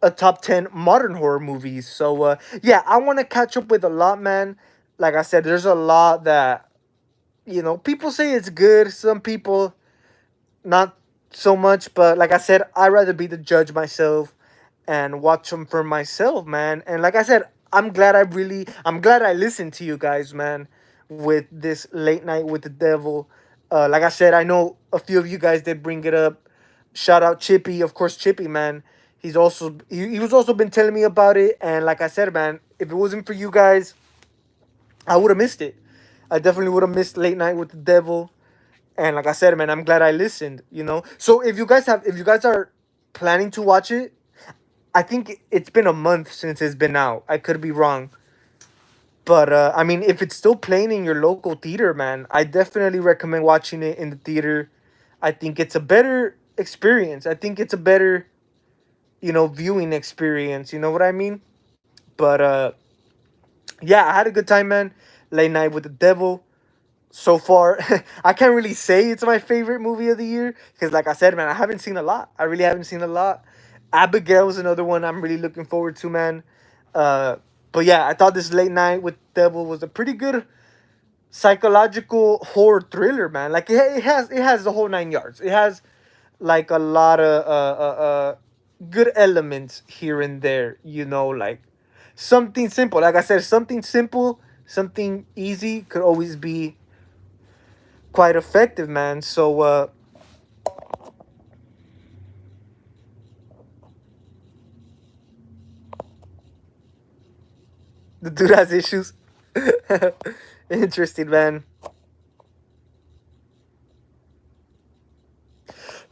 a top 10 modern horror movies. So yeah, I want to catch up with a lot, man. Like I said, there's a lot that, you know, people say it's good. Some people not so much, but like I said, I'd rather be the judge myself and watch them for myself, man. And like I said, I'm glad I listened to you guys, man, with this Late Night with the Devil. Like I said, I know a few of you guys did bring it up. Shout out Chippy, of course, Chippy, man. He was also been telling me about it, and like I said, man, if it wasn't for you guys, I would have missed it. I definitely would have missed Late Night with the Devil. And like I said, man, I'm glad I listened, you know. So if you guys are planning to watch it, I think it's been a month since it's been out. I could be wrong. But I mean, if it's still playing in your local theater, man, I definitely recommend watching it in the theater. I think it's a better experience. I think it's a better, you know, viewing experience. You know what I mean? But yeah, I had a good time, man. Late Night with the Devil. So far, I can't really say it's my favorite movie of the year because, like I said, man, I haven't seen a lot. I really haven't seen a lot. Abigail was another one I'm really looking forward to, man. Uh, but yeah, I thought this Late Night with Devil was a pretty good psychological horror thriller, man. Like it has the whole 9 yards. It has like a lot of good elements here and there. You know, like something simple. Like I said, something simple, something easy could always be quite effective, man. So the dude has issues. Interesting, man.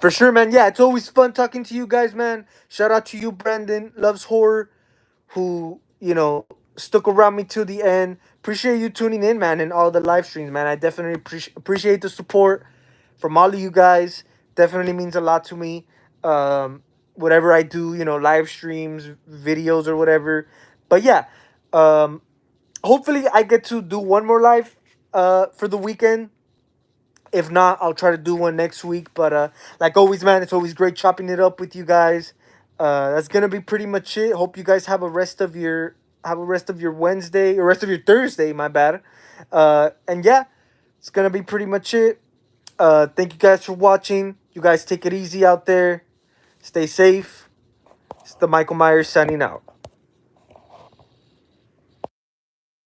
For sure, man. Yeah, it's always fun talking to you guys, man. Shout out to you, Brandon Loves Horror, who, you know, stuck around me to the end. Appreciate you tuning in, man, and all the live streams, man. I definitely appreciate the support from all of you guys. Definitely means a lot to me. Whatever I do, you know, live streams, videos, or whatever. But yeah, um, hopefully I get to do one more live for the weekend. If not, I'll try to do one next week. But like always, man, it's always great chopping it up with you guys. That's gonna be pretty much it. Hope you guys have a rest of your Have a rest of your Wednesday or rest of your Thursday. My bad. And yeah, it's gonna be pretty much it. Thank you guys for watching. You guys take it easy out there. Stay safe. It's the Michael Myers signing out.